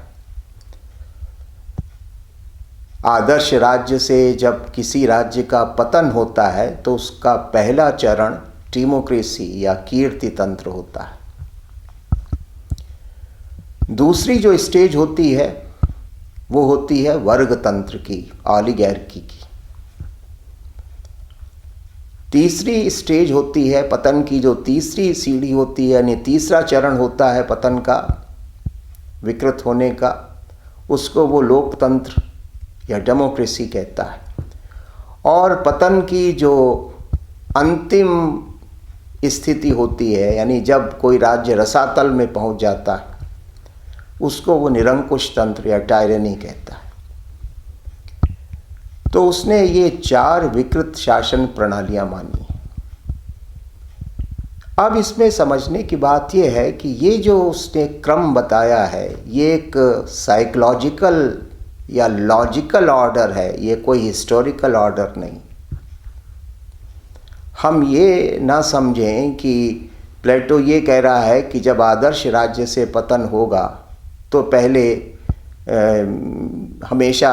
आदर्श राज्य से जब किसी राज्य का पतन होता है तो उसका पहला चरण टीमोक्रेसी या कीर्ति तंत्र होता है। दूसरी जो स्टेज होती है वो होती है वर्ग तंत्र की, ऑलिगार्की की। तीसरी स्टेज होती है पतन की, जो तीसरी सीढ़ी होती है, यानी तीसरा चरण होता है पतन का, विकृत होने का, उसको वो लोकतंत्र या डेमोक्रेसी कहता है। और पतन की जो अंतिम स्थिति होती है, यानी जब कोई राज्य रसातल में पहुंच जाता है, उसको वो निरंकुश तंत्र या टायरनी कहता है। तो उसने ये 4 विकृत शासन प्रणालियां मानी। अब इसमें समझने की बात यह है कि ये जो उसने क्रम बताया है, ये एक साइकोलॉजिकल या लॉजिकल ऑर्डर है, ये कोई हिस्टोरिकल ऑर्डर नहीं। हम ये ना समझें कि प्लेटो ये कह रहा है कि जब आदर्श राज्य से पतन होगा तो पहले हमेशा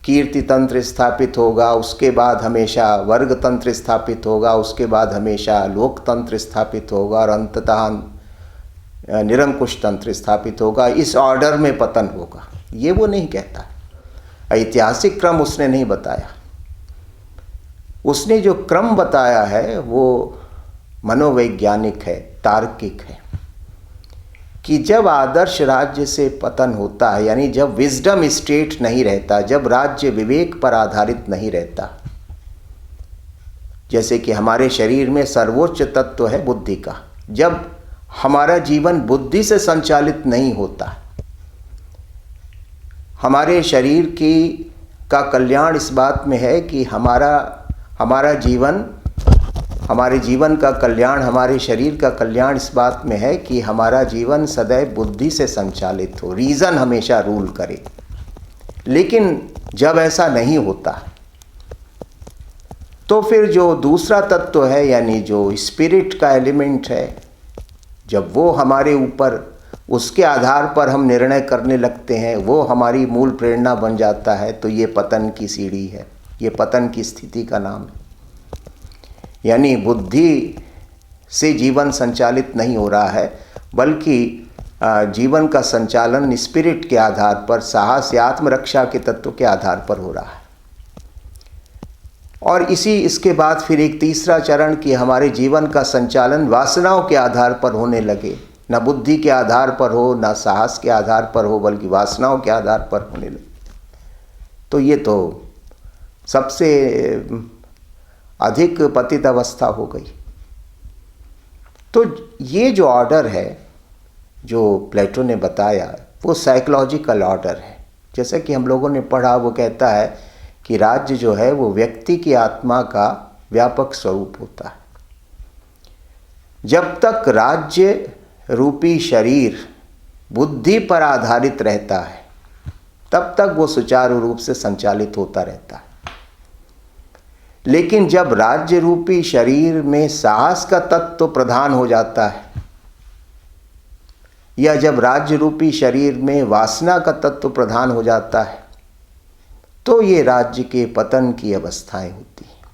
कीर्ति तंत्र स्थापित होगा, उसके बाद हमेशा वर्ग तंत्र स्थापित होगा, उसके बाद हमेशा लोकतंत्र स्थापित होगा और अंततः निरंकुश तंत्र स्थापित होगा। इस ऑर्डर में पतन होगा, ये वो नहीं कहता। ऐतिहासिक क्रम उसने नहीं बताया। उसने जो क्रम बताया है वो मनोवैज्ञानिक है, तार्किक है, कि जब आदर्श राज्य से पतन होता है, यानी जब विजडम स्टेट नहीं रहता, जब राज्य विवेक पर आधारित नहीं रहता, जैसे कि हमारे शरीर में सर्वोच्च तत्व है बुद्धि का, जब हमारा जीवन बुद्धि से संचालित नहीं होता, हमारे शरीर का कल्याण इस बात में है कि हमारे जीवन का कल्याण, हमारे शरीर का कल्याण इस बात में है कि हमारा जीवन सदैव बुद्धि से संचालित हो, रीज़न हमेशा रूल करे। लेकिन जब ऐसा नहीं होता तो फिर जो दूसरा तत्व है, यानी जो स्पिरिट का एलिमेंट है, जब वो हमारे ऊपर, उसके आधार पर हम निर्णय करने लगते हैं, वो हमारी मूल प्रेरणा बन जाता है, तो ये पतन की सीढ़ी है, ये पतन की स्थिति का नाम है। यानी बुद्धि से जीवन संचालित नहीं हो रहा है, बल्कि जीवन का संचालन स्पिरिट के आधार पर, साहस या आत्मरक्षा के तत्व के आधार पर हो रहा है। और इसके बाद फिर एक तीसरा चरण कि हमारे जीवन का संचालन वासनाओं के आधार पर होने लगे, न बुद्धि के आधार पर हो, न साहस के आधार पर हो, बल्कि वासनाओं के आधार पर होने लगे। तो ये तो सबसे अधिक पतित अवस्था हो गई। तो ये जो ऑर्डर है जो प्लेटो ने बताया, वो साइकोलॉजिकल ऑर्डर है। जैसा कि हम लोगों ने पढ़ा, वो कहता है कि राज्य जो है वो व्यक्ति की आत्मा का व्यापक स्वरूप होता है। जब तक राज्य रूपी शरीर बुद्धि पर आधारित रहता है, तब तक वो सुचारू रूप से संचालित होता रहता है। लेकिन जब राज्य रूपी शरीर में साहस का तत्व प्रधान हो जाता है, या जब राज्य रूपी शरीर में वासना का तत्व प्रधान हो जाता है, तो ये राज्य के पतन की अवस्थाएं होती हैं।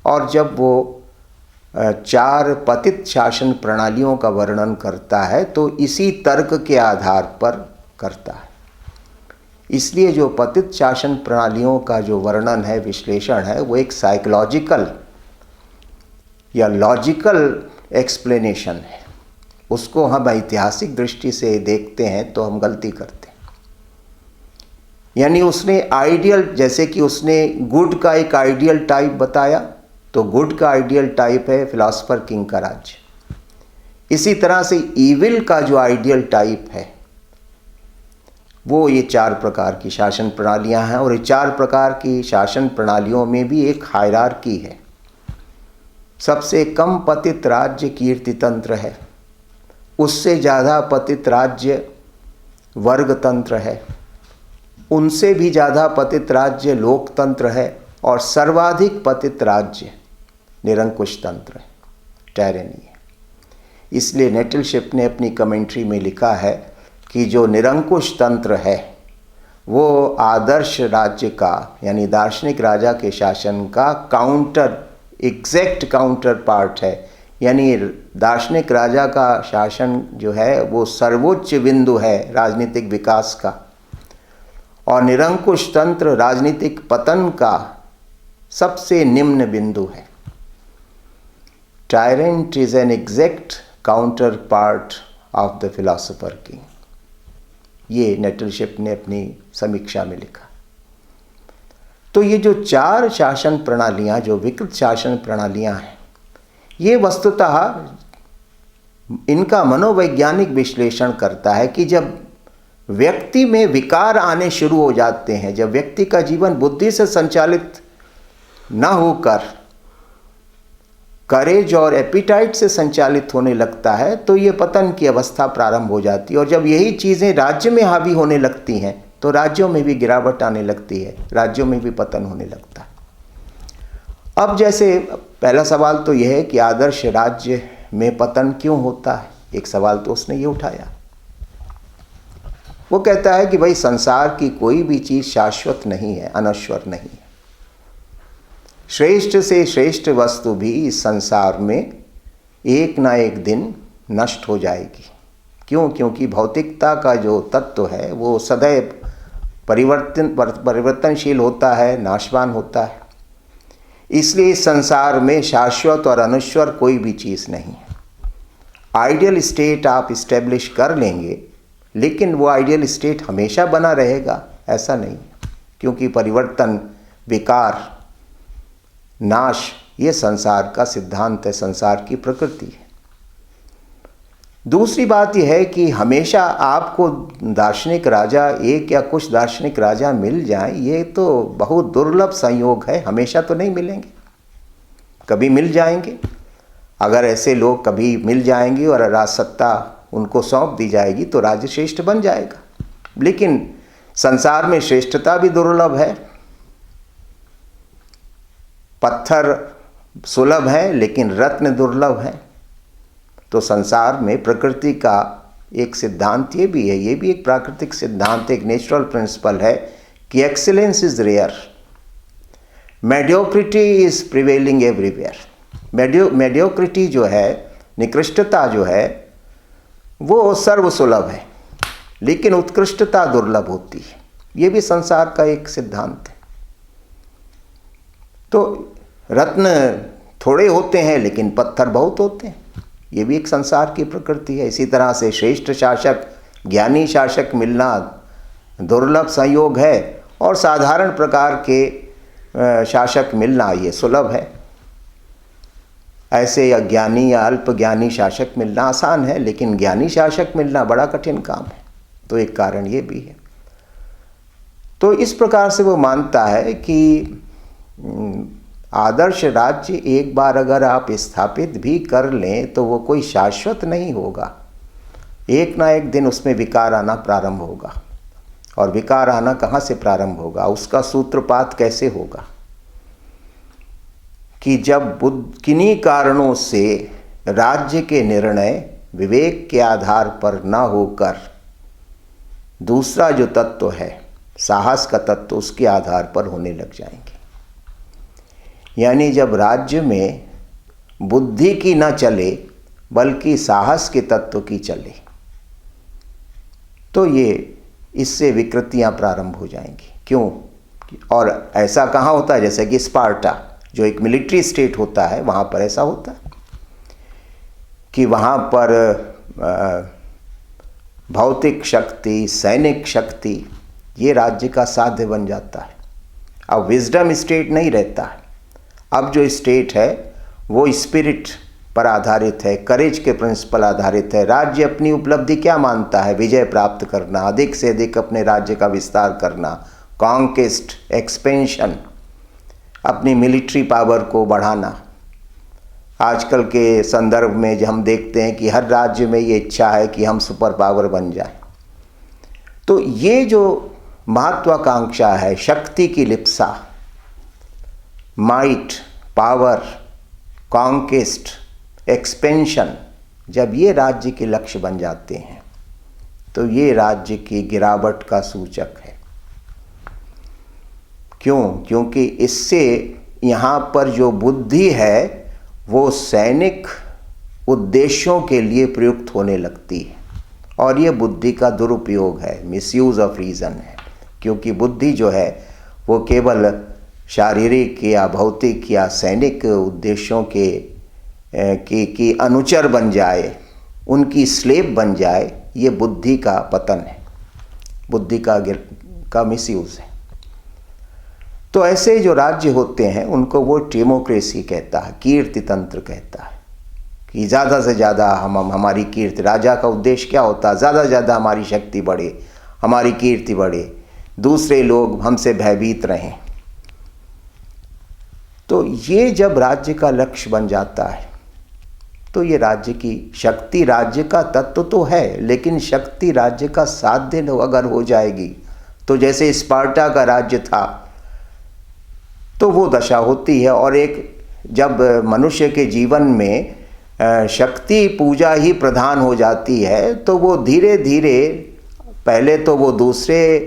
और जब वो 4 पतित शासन प्रणालियों का वर्णन करता है तो इसी तर्क के आधार पर करता है। इसलिए जो पतित शासन प्रणालियों का जो वर्णन है, विश्लेषण है, वो एक साइकोलॉजिकल या लॉजिकल एक्सप्लेनेशन है। उसको हम ऐतिहासिक दृष्टि से देखते हैं तो हम गलती करते हैं। यानी उसने आइडियल, जैसे कि उसने गुड का एक आइडियल टाइप बताया, तो गुड का आइडियल टाइप है फिलॉसफर किंग का राज्य। इसी तरह से ईविल का जो आइडियल टाइप है वो ये 4 प्रकार की शासन प्रणालियां हैं। और ये 4 प्रकार की शासन प्रणालियों में भी एक हायरार्की है। सबसे कम पतित राज्य कीर्तितंत्र है, उससे ज़्यादा पतित राज्य वर्गतंत्र है, उनसे भी ज़्यादा पतित राज्य लोकतंत्र है, और सर्वाधिक पतित राज्य निरंकुश तंत्र है, टायरनी है। इसलिए नेटलशिप ने अपनी कमेंट्री में लिखा है कि जो निरंकुश तंत्र है वो आदर्श राज्य का, यानी दार्शनिक राजा के शासन का काउंटर, एग्जैक्ट काउंटर पार्ट है। यानी दार्शनिक राजा का शासन जो है वो सर्वोच्च बिंदु है राजनीतिक विकास का, और निरंकुश तंत्र राजनीतिक पतन का सबसे निम्न बिंदु है। Tyrant is an exact counter part of the philosopher king. ये नेटलशिप ने अपनी समीक्षा में लिखा। तो ये जो 4 शासन प्रणालियां, जो विकृत शासन प्रणालियां हैं, ये वस्तुतः इनका मनोवैज्ञानिक विश्लेषण करता है कि जब व्यक्ति में विकार आने शुरू हो जाते हैं, जब व्यक्ति का जीवन बुद्धि से संचालित न होकर करेज और एपिटाइट से संचालित होने लगता है, तो ये पतन की अवस्था प्रारंभ हो जाती है। और जब यही चीज़ें राज्य में हावी होने लगती हैं तो राज्यों में भी गिरावट आने लगती है, राज्यों में भी पतन होने लगता है। अब जैसे पहला सवाल तो यह है कि आदर्श राज्य में पतन क्यों होता है। एक सवाल तो उसने ये उठाया, वो कहता है कि भाई संसार की कोई भी चीज़ शाश्वत नहीं है, अनश्वर नहीं है। श्रेष्ठ से श्रेष्ठ वस्तु भी इस संसार में एक ना एक दिन नष्ट हो जाएगी। क्यों? क्योंकि भौतिकता का जो तत्व है वो सदैव परिवर्तनशील होता है, नाशवान होता है। इसलिए इस संसार में शाश्वत और अनश्वर कोई भी चीज़ नहीं है। आइडियल स्टेट आप इस्टेब्लिश कर लेंगे, लेकिन वो आइडियल स्टेट हमेशा बना रहेगा ऐसा नहीं, क्योंकि परिवर्तन, विकार, नाश ये संसार का सिद्धांत है, संसार की प्रकृति है। दूसरी बात यह है कि हमेशा आपको दार्शनिक राजा, एक या कुछ दार्शनिक राजा मिल जाएं, ये तो बहुत दुर्लभ संयोग है। हमेशा तो नहीं मिलेंगे, कभी मिल जाएंगे। अगर ऐसे लोग कभी मिल जाएंगे और राजसत्ता उनको सौंप दी जाएगी तो राज्य श्रेष्ठ बन जाएगा। लेकिन संसार में श्रेष्ठता भी दुर्लभ है। पत्थर सुलभ है लेकिन रत्न दुर्लभ है। तो संसार में प्रकृति का एक सिद्धांत ये भी है, ये भी एक प्राकृतिक सिद्धांत, एक नेचुरल प्रिंसिपल है कि excellence is rare, mediocrity is prevailing everywhere. Mediocrity जो है, निकृष्टता जो है, वो सर्वसुलभ है, लेकिन उत्कृष्टता दुर्लभ होती है। ये भी संसार का एक सिद्धांत है। तो रत्न थोड़े होते हैं लेकिन पत्थर बहुत होते हैं, ये भी एक संसार की प्रकृति है। इसी तरह से श्रेष्ठ शासक, ज्ञानी शासक मिलना दुर्लभ संयोग है, और साधारण प्रकार के शासक मिलना ये सुलभ है। ऐसे अज्ञानी या अल्प ज्ञानी शासक मिलना आसान है, लेकिन ज्ञानी शासक मिलना बड़ा कठिन काम है। तो एक कारण ये भी है। तो इस प्रकार से वो मानता है कि आदर्श राज्य एक बार अगर आप स्थापित भी कर लें तो वो कोई शाश्वत नहीं होगा। एक ना एक दिन उसमें विकार आना प्रारंभ होगा। और विकार आना कहाँ से प्रारंभ होगा, उसका सूत्रपात कैसे होगा कि जब किन्हीं कारणों से राज्य के निर्णय विवेक के आधार पर न होकर दूसरा जो तत्व है, साहस का तत्व, उसके आधार पर होने लग जाएंगे। यानी जब राज्य में बुद्धि की न चले बल्कि साहस के तत्व की चले, तो ये इससे विकृतियां प्रारंभ हो जाएंगी। क्यों? और ऐसा कहाँ होता है? जैसे कि स्पार्टा जो एक मिलिट्री स्टेट होता है, वहाँ पर ऐसा होता है। कि वहाँ पर भौतिक शक्ति, सैनिक शक्ति, ये राज्य का साध्य बन जाता है। अब विजडम स्टेट नहीं रहता है। अब जो स्टेट है वो स्पिरिट पर आधारित है, करेज के प्रिंसिपल आधारित है। राज्य अपनी उपलब्धि क्या मानता है? विजय प्राप्त करना, अधिक से अधिक अपने राज्य का विस्तार करना, कॉन्क्वेस्ट, एक्सपेंशन, अपनी मिलिट्री पावर को बढ़ाना। आजकल के संदर्भ में जो हम देखते हैं कि हर राज्य में ये इच्छा है कि हम सुपर पावर बन जाएं। तो ये जो महत्वाकांक्षा है, शक्ति की Lipsa, might, power, conquest, expansion, जब ये राज्य के लक्ष्य बन जाते हैं तो ये राज्य की गिरावट का सूचक है। क्यों? क्योंकि इससे यहाँ पर जो बुद्धि है वो सैनिक उद्देश्यों के लिए प्रयुक्त होने लगती है, और ये बुद्धि का दुरुपयोग है, मिसयूज ऑफ रीज़न है। क्योंकि बुद्धि जो है वो केवल शारीरिक या भौतिक या सैनिक उद्देश्यों की अनुचर बन जाए, उनकी स्लेव बन जाए, ये बुद्धि का पतन है, बुद्धि का मिसयूज है। तो ऐसे जो राज्य होते हैं उनको वो डेमोक्रेसी कहता है, कीर्ति तंत्र कहता है कि ज़्यादा से ज़्यादा हमारी कीर्ति, राजा का उद्देश्य क्या होता है? ज़्यादा से ज़्यादा हमारी शक्ति बढ़े, हमारी कीर्ति बढ़े, दूसरे लोग हमसे भयभीत रहें। तो ये जब राज्य का लक्ष्य बन जाता है तो ये राज्य की शक्ति, राज्य का तत्व तो है, लेकिन शक्ति राज्य का साध्य अगर हो जाएगी तो जैसे स्पार्टा का राज्य था तो वो दशा होती है। और एक जब मनुष्य के जीवन में शक्ति पूजा ही प्रधान हो जाती है तो वो धीरे धीरे, पहले तो वो दूसरे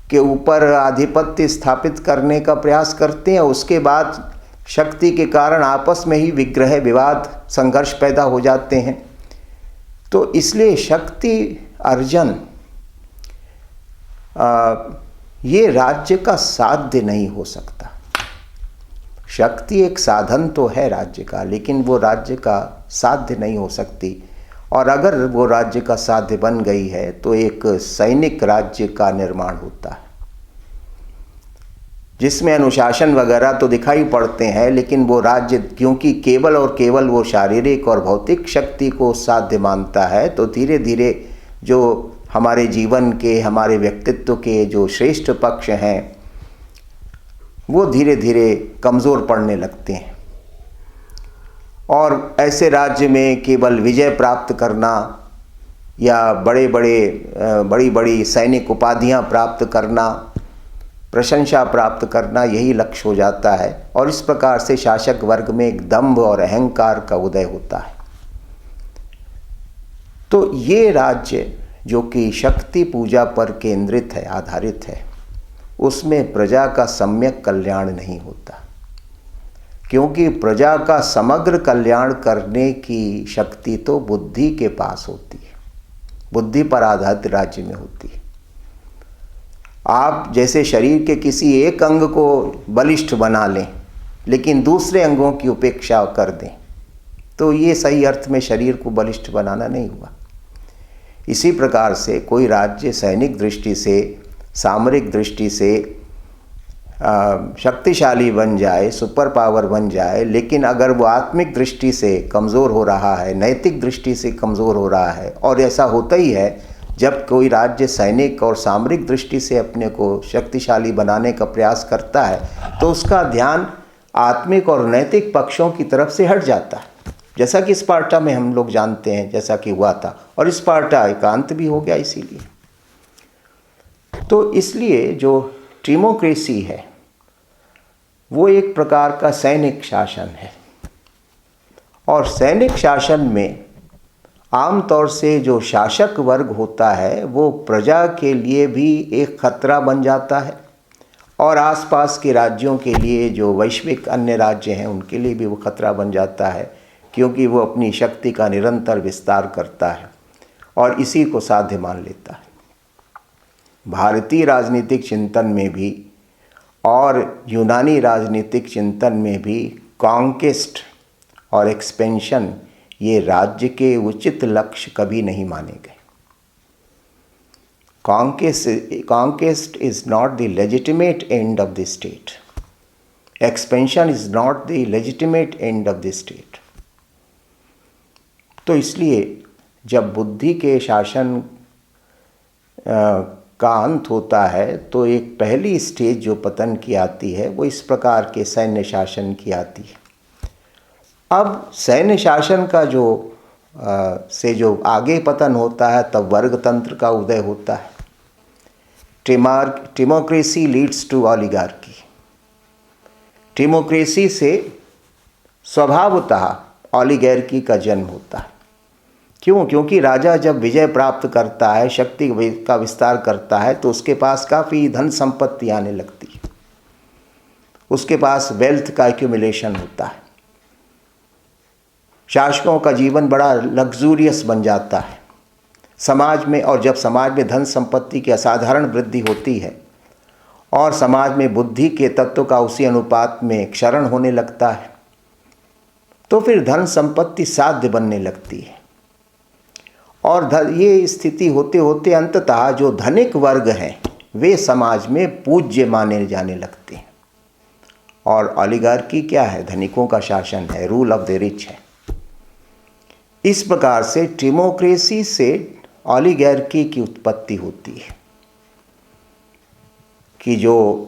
के ऊपर आधिपत्य स्थापित करने का प्रयास करते हैं, उसके बाद शक्ति के कारण आपस में ही विग्रह, विवाद, संघर्ष पैदा हो जाते हैं। तो इसलिए शक्ति अर्जन ये राज्य का साध्य नहीं हो सकता। शक्ति एक साधन तो है राज्य का, लेकिन वो राज्य का साध्य नहीं हो सकती। और अगर वो राज्य का साध्य बन गई है तो एक सैनिक राज्य का निर्माण होता है, जिसमें अनुशासन वगैरह तो दिखाई पड़ते हैं, लेकिन वो राज्य क्योंकि केवल और केवल वो शारीरिक और भौतिक शक्ति को साध्य मानता है, तो धीरे धीरे जो हमारे जीवन के, हमारे व्यक्तित्व के जो श्रेष्ठ पक्ष हैं वो धीरे धीरे कमज़ोर पड़ने लगते हैं। और ऐसे राज्य में केवल विजय प्राप्त करना या बड़ी बड़ी सैनिक उपाधियां प्राप्त करना, प्रशंसा प्राप्त करना, यही लक्ष्य हो जाता है। और इस प्रकार से शासक वर्ग में एक दंभ और अहंकार का उदय होता है। तो ये राज्य जो कि शक्ति पूजा पर केंद्रित है, आधारित है, उसमें प्रजा का सम्यक कल्याण नहीं होता, क्योंकि प्रजा का समग्र कल्याण करने की शक्ति तो बुद्धि के पास होती है, बुद्धि पर आधारित राज्य में होती है। आप जैसे शरीर के किसी एक अंग को बलिष्ठ बना लें लेकिन दूसरे अंगों की उपेक्षा कर दें, तो ये सही अर्थ में शरीर को बलिष्ठ बनाना नहीं हुआ। इसी प्रकार से कोई राज्य सैनिक दृष्टि से, सामरिक दृष्टि से शक्तिशाली बन जाए, सुपर पावर बन जाए, लेकिन अगर वो आत्मिक दृष्टि से कमज़ोर हो रहा है, नैतिक दृष्टि से कमज़ोर हो रहा है, और ऐसा होता ही है जब कोई राज्य सैनिक और सामरिक दृष्टि से अपने को शक्तिशाली बनाने का प्रयास करता है, तो उसका ध्यान आत्मिक और नैतिक पक्षों की तरफ से हट जाता है। जैसा कि स्पार्टा में हम लोग जानते हैं जैसा कि हुआ था, और स्पार्टा एकांत भी हो गया इसीलिए। तो इसलिए जो डेमोक्रेसी है वो एक प्रकार का सैनिक शासन है, और सैनिक शासन में आमतौर से जो शासक वर्ग होता है वो प्रजा के लिए भी एक खतरा बन जाता है, और आसपास के राज्यों के लिए, जो वैश्विक अन्य राज्य हैं, उनके लिए भी वो खतरा बन जाता है, क्योंकि वो अपनी शक्ति का निरंतर विस्तार करता है और इसी को साध्य मान लेता है। भारतीय राजनीतिक चिंतन में भी और यूनानी राजनीतिक चिंतन में भी कॉन्क्वेस्ट और एक्सपेंशन, ये राज्य के उचित लक्ष्य कभी नहीं माने गए। Conquest is not the legitimate end of the state. Expansion is not the legitimate end of the state. तो इसलिए जब बुद्धि के शासन का अंत होता है तो एक पहली स्टेज जो पतन की आती है वो इस प्रकार के सैन्य शासन की आती है। अब सैन्य शासन का जो आगे पतन होता है तब वर्ग तंत्र का उदय होता है। Democracy leads to oligarchy. Democracy से स्वभावतः ऑलिगार्की का जन्म होता है। क्यों? क्योंकि राजा जब विजय प्राप्त करता है, शक्ति का विस्तार करता है, तो उसके पास काफ़ी धन संपत्ति आने लगती है, उसके पास वेल्थ का एक्यूमुलेशन होता है, शासकों का जीवन बड़ा लग्जूरियस बन जाता है समाज में। और जब समाज में धन संपत्ति की असाधारण वृद्धि होती है और समाज में बुद्धि के तत्व का उसी अनुपात में क्षरण होने लगता है, तो फिर धन संपत्ति साध्य बनने लगती है। और ये स्थिति होते होते अंततः जो धनिक वर्ग हैं वे समाज में पूज्य माने जाने लगते हैं। और ऑलिगार्की क्या है? धनिकों का शासन है, रूल ऑफ द रिच है। इस प्रकार से डेमोक्रेसी से ऑलिगार्की की उत्पत्ति होती है कि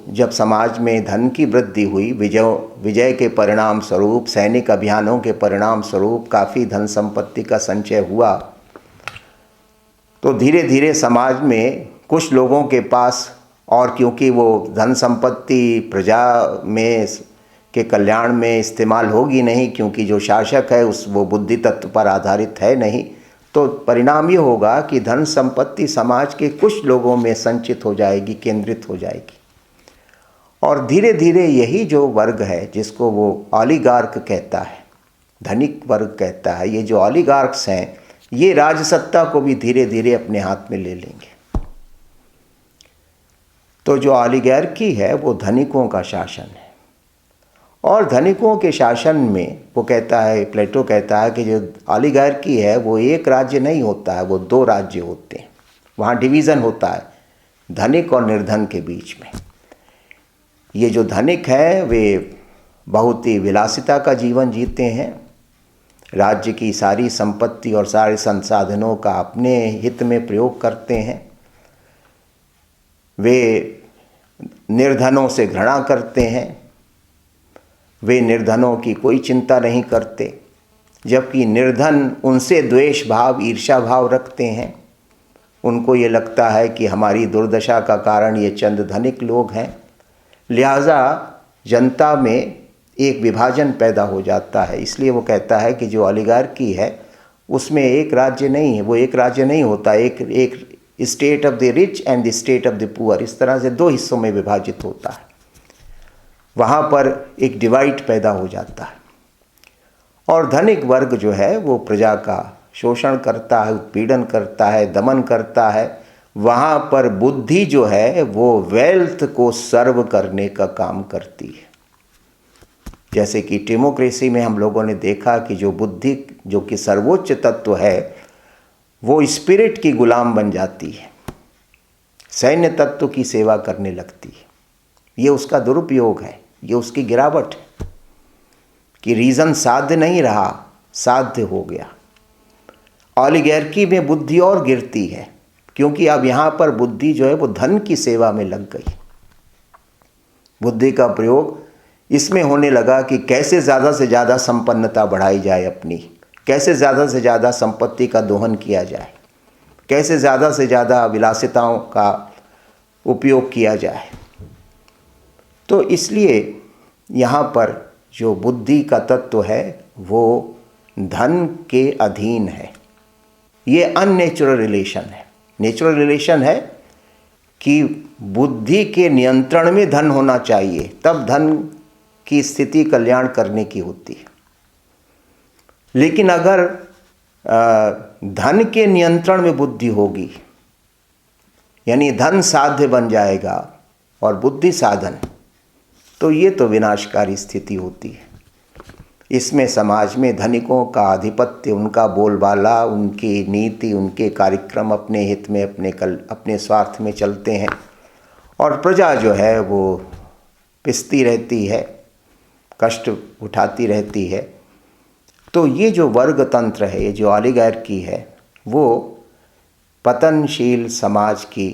जब समाज में धन की वृद्धि हुई, विजय के परिणाम स्वरूप, सैनिक अभियानों के परिणाम स्वरूप काफ़ी धन संपत्ति का संचय हुआ, तो धीरे धीरे समाज में कुछ लोगों के पास, और क्योंकि वो धन संपत्ति प्रजा में के कल्याण में इस्तेमाल होगी नहीं, क्योंकि जो शासक है वो बुद्धि तत्व पर आधारित है नहीं, तो परिणाम ये होगा कि धन संपत्ति समाज के कुछ लोगों में संचित हो जाएगी, केंद्रित हो जाएगी। और धीरे धीरे यही जो वर्ग है जिसको वो ऑलिगार्क कहता है, धनिक वर्ग कहता है, ये जो ऑलिगार्क्स हैं ये राजसत्ता को भी धीरे धीरे अपने हाथ में ले लेंगे। तो जो ऑलिगार्की है वो धनिकों का शासन है। और धनिकों के शासन में वो कहता है, प्लेटो कहता है कि जो ऑलिगार्की है वो एक राज्य नहीं होता है, वो दो राज्य होते हैं। वहाँ डिवीज़न होता है धनिक और निर्धन के बीच में। ये जो धनिक है वे बहुत ही विलासिता का जीवन जीते हैं, राज्य की सारी संपत्ति और सारे संसाधनों का अपने हित में प्रयोग करते हैं। वे निर्धनों से घृणा करते हैं, वे निर्धनों की कोई चिंता नहीं करते, जबकि निर्धन उनसे द्वेष भाव, ईर्ष्या भाव रखते हैं। उनको ये लगता है कि हमारी दुर्दशा का कारण ये चंद धनिक लोग हैं। लिहाजा जनता में एक विभाजन पैदा हो जाता है। इसलिए वो कहता है कि जो ऑलिगार्की है उसमें एक राज्य नहीं है, वो एक राज्य नहीं होता, एक state of the rich and the state of the poor, इस तरह से दो हिस्सों में विभाजित होता है। वहाँ पर एक डिवाइड पैदा हो जाता है। और धनिक वर्ग जो है वो प्रजा का शोषण करता है, उत्पीड़न करता है, दमन करता है। वहाँ पर बुद्धि जो है वो वेल्थ को सर्व करने का काम करती है। जैसे कि डेमोक्रेसी में हम लोगों ने देखा कि जो बुद्धि, जो कि सर्वोच्च तत्व है, वो स्पिरिट की गुलाम बन जाती है, सैन्य तत्व की सेवा करने लगती है। ये उसका दुरुपयोग है, ये उसकी गिरावट है कि रीज़न साध्य नहीं रहा, साध्य हो गया। ऑलिगार्की में बुद्धि और गिरती है, क्योंकि अब यहाँ पर बुद्धि जो है वो धन की सेवा में लग गई। बुद्धि का प्रयोग इसमें होने लगा कि कैसे ज़्यादा से ज़्यादा संपन्नता बढ़ाई जाए अपनी, कैसे ज़्यादा से ज़्यादा संपत्ति का दोहन किया जाए, कैसे ज़्यादा से ज़्यादा विलासिताओं का उपयोग किया जाए। तो इसलिए यहाँ पर जो बुद्धि का तत्व है वो धन के अधीन है। ये अननेचुरल रिलेशन है। नेचुरल रिलेशन है कि बुद्धि के नियंत्रण में धन होना चाहिए, तब धन की स्थिति कल्याण करने की होती है। लेकिन अगर धन के नियंत्रण में बुद्धि होगी, यानी धन साध्य बन जाएगा और बुद्धि साधन, तो ये तो विनाशकारी स्थिति होती है। इसमें समाज में धनिकों का आधिपत्य, उनका बोलबाला, उनकी नीति, उनके कार्यक्रम अपने हित में, अपने स्वार्थ में चलते हैं और प्रजा जो है वो पिसती रहती है, कष्ट उठाती रहती है। तो ये जो वर्ग तंत्र है, ये जो ऑलिगार्की है, वो पतनशील समाज की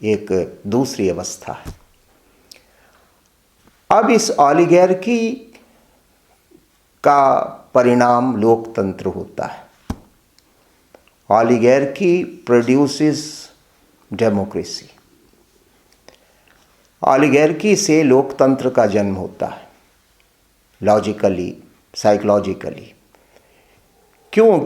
एक दूसरी अवस्था है। अब इस ऑलिगार्की का परिणाम लोकतंत्र होता है। Oligarchy produces democracy. ऑलिगार्की से लोकतंत्र का जन्म होता है, लॉजिकली, साइकोलॉजिकली। क्यों?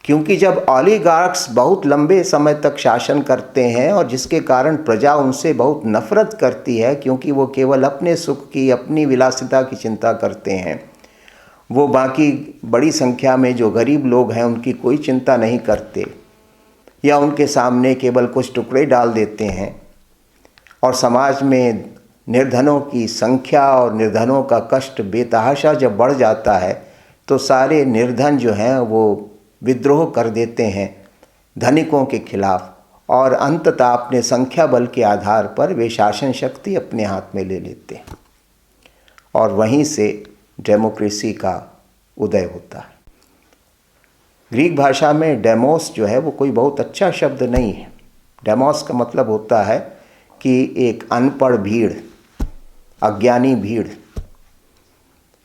क्योंकि जब ऑलिगार्क्स बहुत लंबे समय तक शासन करते हैं और जिसके कारण प्रजा उनसे बहुत नफरत करती है, क्योंकि वो केवल अपने सुख की, अपनी विलासिता की चिंता करते हैं, वो बाकी बड़ी संख्या में जो गरीब लोग हैं उनकी कोई चिंता नहीं करते या उनके सामने केवल कुछ टुकड़े डाल देते हैं। और समाज में निर्धनों की संख्या और निर्धनों का कष्ट बेतहाशा जब बढ़ जाता है तो सारे निर्धन जो हैं वो विद्रोह कर देते हैं धनिकों के खिलाफ और अंततः अपने संख्या बल के आधार पर वे शासन शक्ति अपने हाथ में ले लेते हैं और वहीं से डेमोक्रेसी का उदय होता है। ग्रीक भाषा में डेमोस जो है वो कोई बहुत अच्छा शब्द नहीं है। डेमोस का मतलब होता है कि एक अनपढ़ भीड़, अज्ञानी भीड़,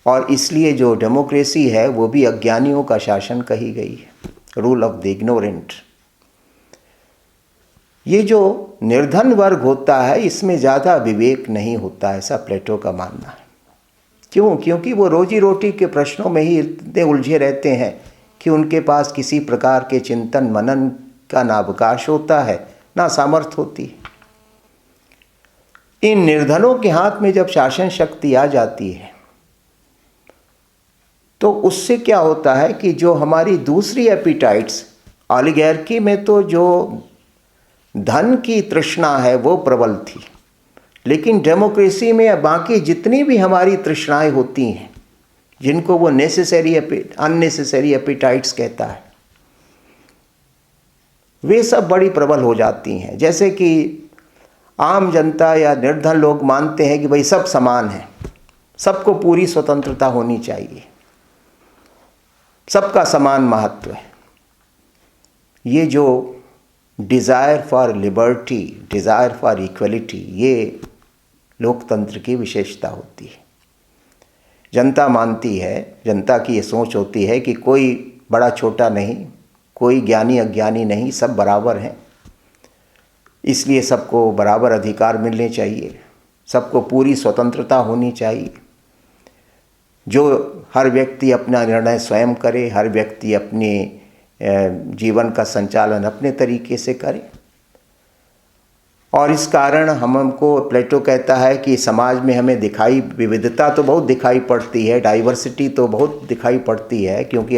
और इसलिए जो डेमोक्रेसी है वो भी अज्ञानियों का शासन कही गई है, रूल ऑफ द इग्नोरेंट। ये जो निर्धन वर्ग होता है इसमें ज़्यादा विवेक नहीं होता, ऐसा प्लेटो का मानना है। क्यों? क्योंकि वो रोजी रोटी के प्रश्नों में ही इतने उलझे रहते हैं कि उनके पास किसी प्रकार के चिंतन मनन का ना अवकाश होता है, ना सामर्थ्य होती है। इन निर्धनों के हाथ में जब शासन शक्ति आ जाती है तो उससे क्या होता है कि जो हमारी दूसरी एपिटाइट्स, ऑलिगार्की में तो जो धन की तृष्णा है वो प्रबल थी, लेकिन डेमोक्रेसी में बाकी जितनी भी हमारी तृष्णाएं होती हैं, जिनको वो अननेसेसरी एपिटाइट्स कहता है, वे सब बड़ी प्रबल हो जाती हैं। जैसे कि आम जनता या निर्धन लोग मानते हैं कि भाई सब समान हैं, सबको पूरी स्वतंत्रता होनी चाहिए, सबका समान महत्व है। ये जो desire for liberty, desire for equality, ये लोकतंत्र की विशेषता होती है। जनता मानती है, जनता की ये सोच होती है कि कोई बड़ा छोटा नहीं, कोई ज्ञानी अज्ञानी नहीं, सब बराबर हैं, इसलिए सबको बराबर अधिकार मिलने चाहिए, सबको पूरी स्वतंत्रता होनी चाहिए, जो हर व्यक्ति अपना निर्णय स्वयं करे, हर व्यक्ति अपने जीवन का संचालन अपने तरीके से करे। और इस कारण हमको प्लेटो कहता है कि समाज में हमें विविधता तो बहुत दिखाई पड़ती है, डाइवर्सिटी तो बहुत दिखाई पड़ती है, क्योंकि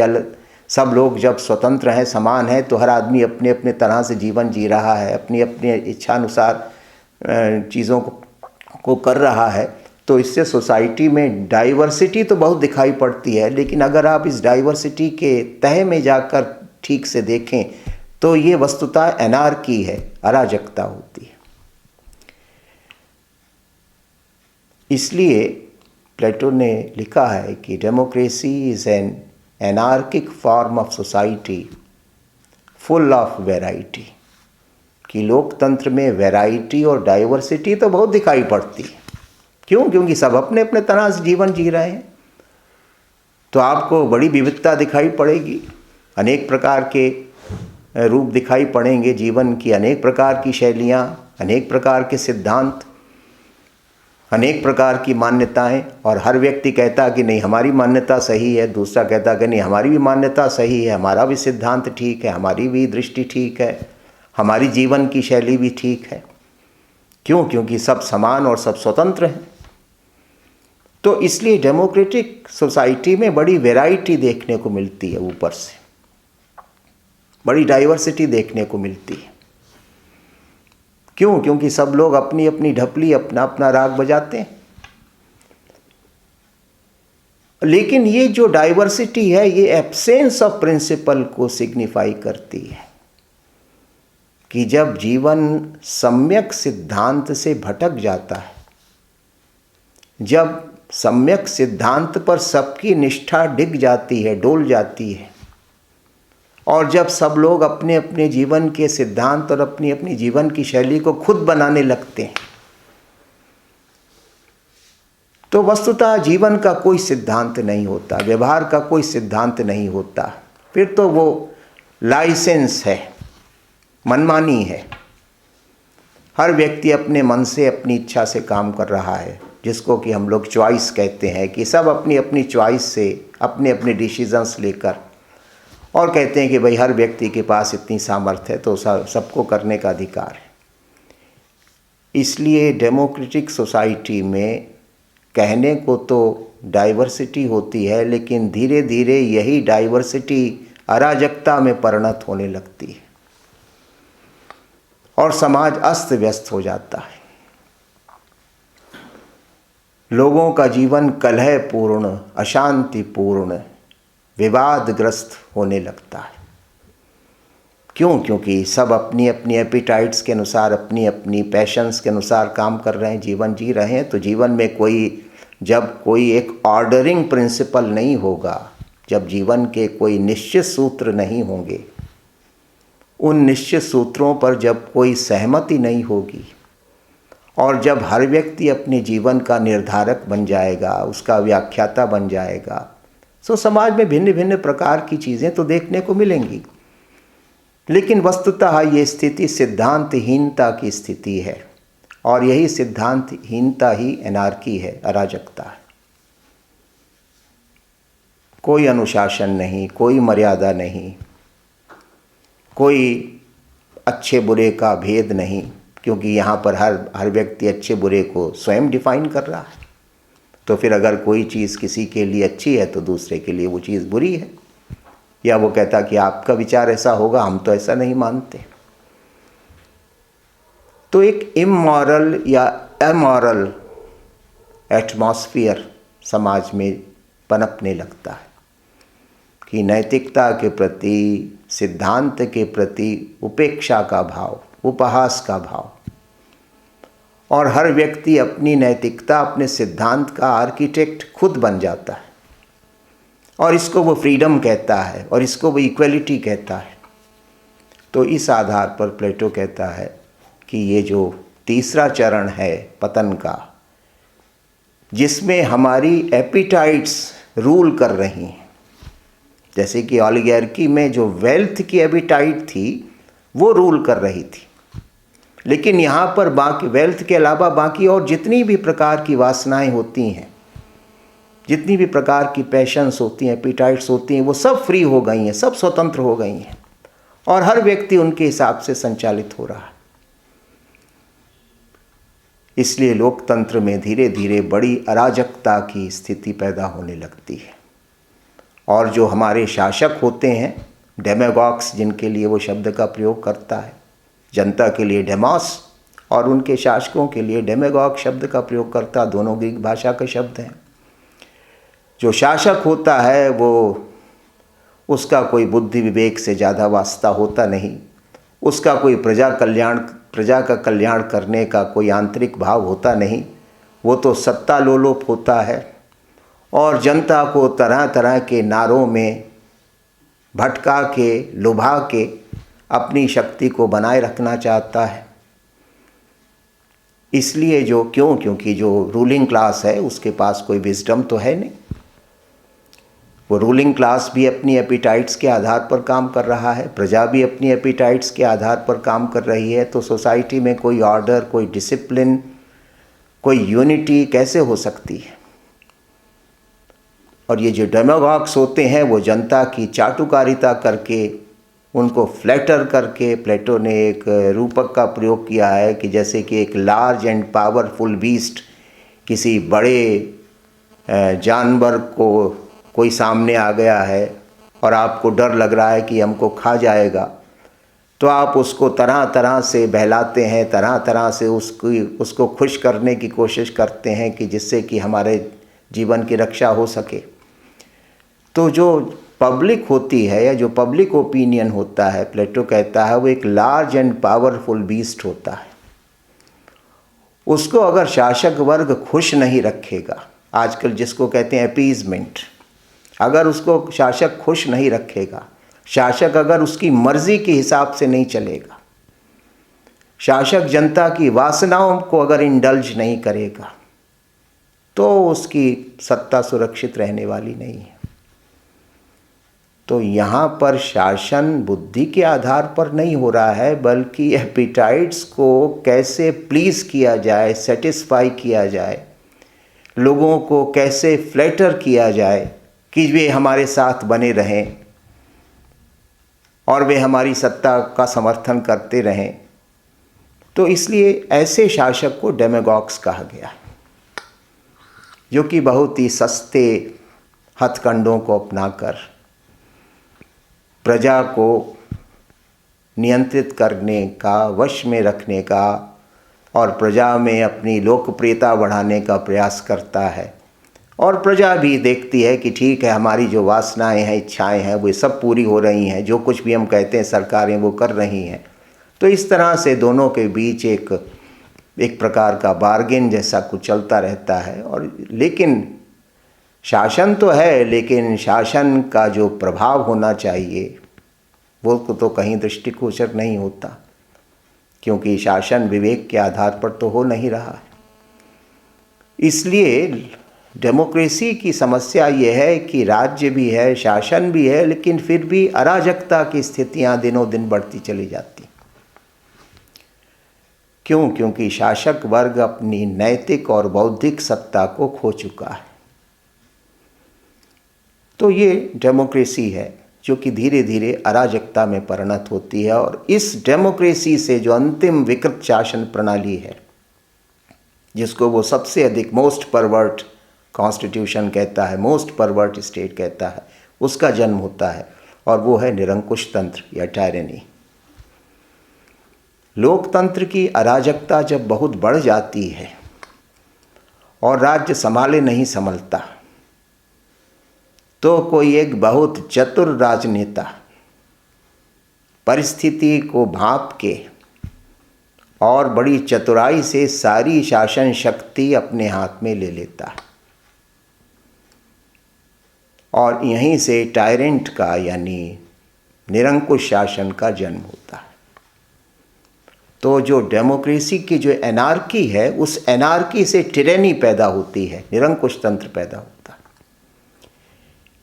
सब लोग जब स्वतंत्र हैं, समान हैं, तो हर आदमी अपने अपने तरह से जीवन जी रहा है, अपनी अपनी इच्छानुसार चीज़ों को कर रहा है। तो इससे सोसाइटी में डाइवर्सिटी तो बहुत दिखाई पड़ती है, लेकिन अगर आप इस डाइवर्सिटी के तह में जाकर ठीक से देखें तो ये वस्तुतः एनार्की है, अराजकता होती है। इसलिए प्लेटो ने लिखा है कि democracy is an anarchic form of society full of variety, कि लोकतंत्र में वैरायटी और डाइवर्सिटी तो बहुत दिखाई पड़ती है। क्यों? क्योंकि सब अपने अपने तरह से जीवन जी रहे हैं, तो आपको बड़ी विविधता दिखाई पड़ेगी, अनेक प्रकार के रूप दिखाई पड़ेंगे, जीवन की अनेक प्रकार की शैलियाँ, अनेक प्रकार के सिद्धांत, अनेक प्रकार की मान्यताएं, और हर व्यक्ति कहता कि नहीं हमारी मान्यता सही है, दूसरा कहता कि नहीं हमारी भी मान्यता सही है, हमारा भी सिद्धांत ठीक है, हमारी भी दृष्टि ठीक है, हमारी जीवन की शैली भी ठीक है। क्यों? क्योंकि सब समान और सब स्वतंत्र हैं। तो इसलिए डेमोक्रेटिक सोसाइटी में बड़ी वैरायटी देखने को मिलती है, ऊपर से बड़ी डाइवर्सिटी देखने को मिलती है। क्यों? क्योंकि सब लोग अपनी अपनी ढपली, अपना अपना राग बजाते हैं। लेकिन ये जो डाइवर्सिटी है ये एब्सेंस ऑफ प्रिंसिपल को सिग्निफाई करती है कि जब जीवन सम्यक सिद्धांत से भटक जाता है, जब सम्यक सिद्धांत पर सबकी निष्ठा डिग जाती है, डोल जाती है, और जब सब लोग अपने अपने जीवन के सिद्धांत और अपनी अपनी जीवन की शैली को खुद बनाने लगते हैं, तो वस्तुतः जीवन का कोई सिद्धांत नहीं होता, व्यवहार का कोई सिद्धांत नहीं होता। फिर तो वो लाइसेंस है, मनमानी है। हर व्यक्ति अपने मन से, अपनी इच्छा से काम कर रहा है, जिसको कि हम लोग चॉइस कहते हैं, कि सब अपनी अपनी चॉइस से अपने अपने डिसीजंस लेकर, और कहते हैं कि भाई हर व्यक्ति के पास इतनी सामर्थ्य है तो सबको करने का अधिकार है। इसलिए डेमोक्रेटिक सोसाइटी में कहने को तो डाइवर्सिटी होती है, लेकिन धीरे धीरे यही डाइवर्सिटी अराजकता में परिणत होने लगती है और समाज अस्त व्यस्त हो जाता है। लोगों का जीवन कलहपूर्ण, अशांतिपूर्ण, विवादग्रस्त होने लगता है। क्यों? क्योंकि सब अपनी अपनी एपिटाइट्स के अनुसार, अपनी अपनी पैशंस के अनुसार काम कर रहे हैं, जीवन जी रहे हैं। तो जीवन में जब कोई एक ऑर्डरिंग प्रिंसिपल नहीं होगा, जब जीवन के कोई निश्चित सूत्र नहीं होंगे, उन निश्चित सूत्रों पर जब कोई सहमति नहीं होगी, और जब हर व्यक्ति अपने जीवन का निर्धारक बन जाएगा, उसका व्याख्याता बन जाएगा, तो समाज में भिन्न भिन्न प्रकार की चीज़ें तो देखने को मिलेंगी। लेकिन वस्तुतः ये स्थिति सिद्धांतहीनता की स्थिति है, और यही सिद्धांतहीनता ही एनार्की है, अराजकता है। कोई अनुशासन नहीं, कोई मर्यादा नहीं, कोई अच्छे बुरे का भेद नहीं, क्योंकि यहाँ पर हर व्यक्ति अच्छे बुरे को स्वयं डिफाइन कर रहा है। तो फिर अगर कोई चीज़ किसी के लिए अच्छी है तो दूसरे के लिए वो चीज़ बुरी है, या वो कहता कि आपका विचार ऐसा होगा, हम तो ऐसा नहीं मानते। तो एक इमोरल या अमोरल एटमॉस्फेयर समाज में पनपने लगता है कि नैतिकता के प्रति, सिद्धांत के प्रति उपेक्षा का भाव, उपहास का भाव, और हर व्यक्ति अपनी नैतिकता, अपने सिद्धांत का आर्किटेक्ट खुद बन जाता है, और इसको वो फ्रीडम कहता है और इसको वो इक्वलिटी कहता है। तो इस आधार पर प्लेटो कहता है कि ये जो तीसरा चरण है पतन का, जिसमें हमारी एपिटाइट्स रूल कर रही हैं, जैसे कि ऑलिगार्की में जो वेल्थ की एपिटाइट थी वो रूल कर रही थी, लेकिन यहाँ पर बाकी वेल्थ के अलावा बाकी और जितनी भी प्रकार की वासनाएं होती हैं, जितनी भी प्रकार की पैशंस होती हैं, एपिटाइट्स होती हैं, वो सब फ्री हो गई हैं, सब स्वतंत्र हो गई हैं, और हर व्यक्ति उनके हिसाब से संचालित हो रहा है। इसलिए लोकतंत्र में धीरे धीरे बड़ी अराजकता की स्थिति पैदा होने लगती है, और जो हमारे शासक होते हैं, डेमागॉग्स जिनके लिए वो शब्द का प्रयोग करता है, जनता के लिए डेमोस और उनके शासकों के लिए डेमागॉग शब्द का प्रयोग करता, दोनों ग्रीक भाषा के शब्द हैं। जो शासक होता है वो, उसका कोई बुद्धि विवेक से ज़्यादा वास्ता होता नहीं, उसका कोई प्रजा का कल्याण करने का कोई आंतरिक भाव होता नहीं, वो तो सत्ता लोलुप होता है और जनता को तरह तरह के नारों में भटका के, लुभा के अपनी शक्ति को बनाए रखना चाहता है। इसलिए क्योंकि जो रूलिंग क्लास है उसके पास कोई विजडम तो है नहीं, वो रूलिंग क्लास भी अपनी एपिटाइट्स के आधार पर काम कर रहा है, प्रजा भी अपनी एपिटाइट्स के आधार पर काम कर रही है। तो सोसाइटी में कोई ऑर्डर, कोई डिसिप्लिन, कोई यूनिटी कैसे हो सकती है? और ये जो डेमागॉग्स होते हैं वो जनता की चाटुकारिता करके, उनको फ्लैटर करके, प्लेटो ने एक रूपक का प्रयोग किया है कि जैसे कि एक लार्ज एंड पावरफुल बीस्ट किसी बड़े जानवर को कोई सामने आ गया है और आपको डर लग रहा है कि हमको खा जाएगा, तो आप उसको तरह तरह से बहलाते हैं, तरह तरह से उसको खुश करने की कोशिश करते हैं कि जिससे कि हमारे जीवन की रक्षा हो सके। तो जो पब्लिक होती है या जो पब्लिक ओपिनियन होता है, प्लेटो कहता है वो एक लार्ज एंड पावरफुल बीस्ट होता है। उसको अगर शासक वर्ग खुश नहीं रखेगा, आजकल जिसको कहते हैं अपीजमेंट, अगर उसको शासक खुश नहीं रखेगा, शासक अगर उसकी मर्जी के हिसाब से नहीं चलेगा, शासक जनता की वासनाओं को अगर इंडल्ज नहीं करेगा, तो उसकी सत्ता सुरक्षित रहने वाली नहीं है। तो यहाँ पर शासन बुद्धि के आधार पर नहीं हो रहा है, बल्कि एपिटाइट्स को कैसे प्लीज़ किया जाए, सेटिस्फाई किया जाए, लोगों को कैसे फ्लैटर किया जाए कि वे हमारे साथ बने रहें और वे हमारी सत्ता का समर्थन करते रहें। तो इसलिए ऐसे शासक को डेमागॉग्स कहा गया, जो कि बहुत ही सस्ते हथकंडों को अपनाकर प्रजा को नियंत्रित करने का, वश में रखने का और प्रजा में अपनी लोकप्रियता बढ़ाने का प्रयास करता है। और प्रजा भी देखती है कि ठीक है, हमारी जो वासनाएं हैं, इच्छाएं हैं, वो सब पूरी हो रही हैं, जो कुछ भी हम कहते हैं सरकारें वो कर रही हैं। तो इस तरह से दोनों के बीच एक प्रकार का बार्गेन जैसा कुछ चलता रहता है। और लेकिन शासन तो है, लेकिन शासन का जो प्रभाव होना चाहिए वो तो कहीं दृष्टिगोचर नहीं होता, क्योंकि शासन विवेक के आधार पर तो हो नहीं रहा है। इसलिए डेमोक्रेसी की समस्या ये है कि राज्य भी है, शासन भी है, लेकिन फिर भी अराजकता की स्थितियां दिनों दिन बढ़ती चली जाती। क्यों? क्योंकि शासक वर्ग अपनी नैतिक और बौद्धिक सत्ता को खो चुका है। तो ये डेमोक्रेसी है जो कि धीरे धीरे अराजकता में परिणत होती है। और इस डेमोक्रेसी से जो अंतिम विकृत शासन प्रणाली है, जिसको वो सबसे अधिक मोस्ट परवर्ट कॉन्स्टिट्यूशन कहता है, मोस्ट परवर्ट स्टेट कहता है, उसका जन्म होता है। और वो है निरंकुश तंत्र या टायरनी। लोकतंत्र की अराजकता जब बहुत बढ़ जाती है और राज्य संभाले नहीं संभलता, तो कोई एक बहुत चतुर राजनेता परिस्थिति को भांप के और बड़ी चतुराई से सारी शासन शक्ति अपने हाथ में ले लेता है। और यहीं से टायरेंट का यानी निरंकुश शासन का जन्म होता है। तो जो डेमोक्रेसी की जो एनार्की है, उस एनार्की से टिरेनी पैदा होती है, निरंकुश तंत्र पैदा होता है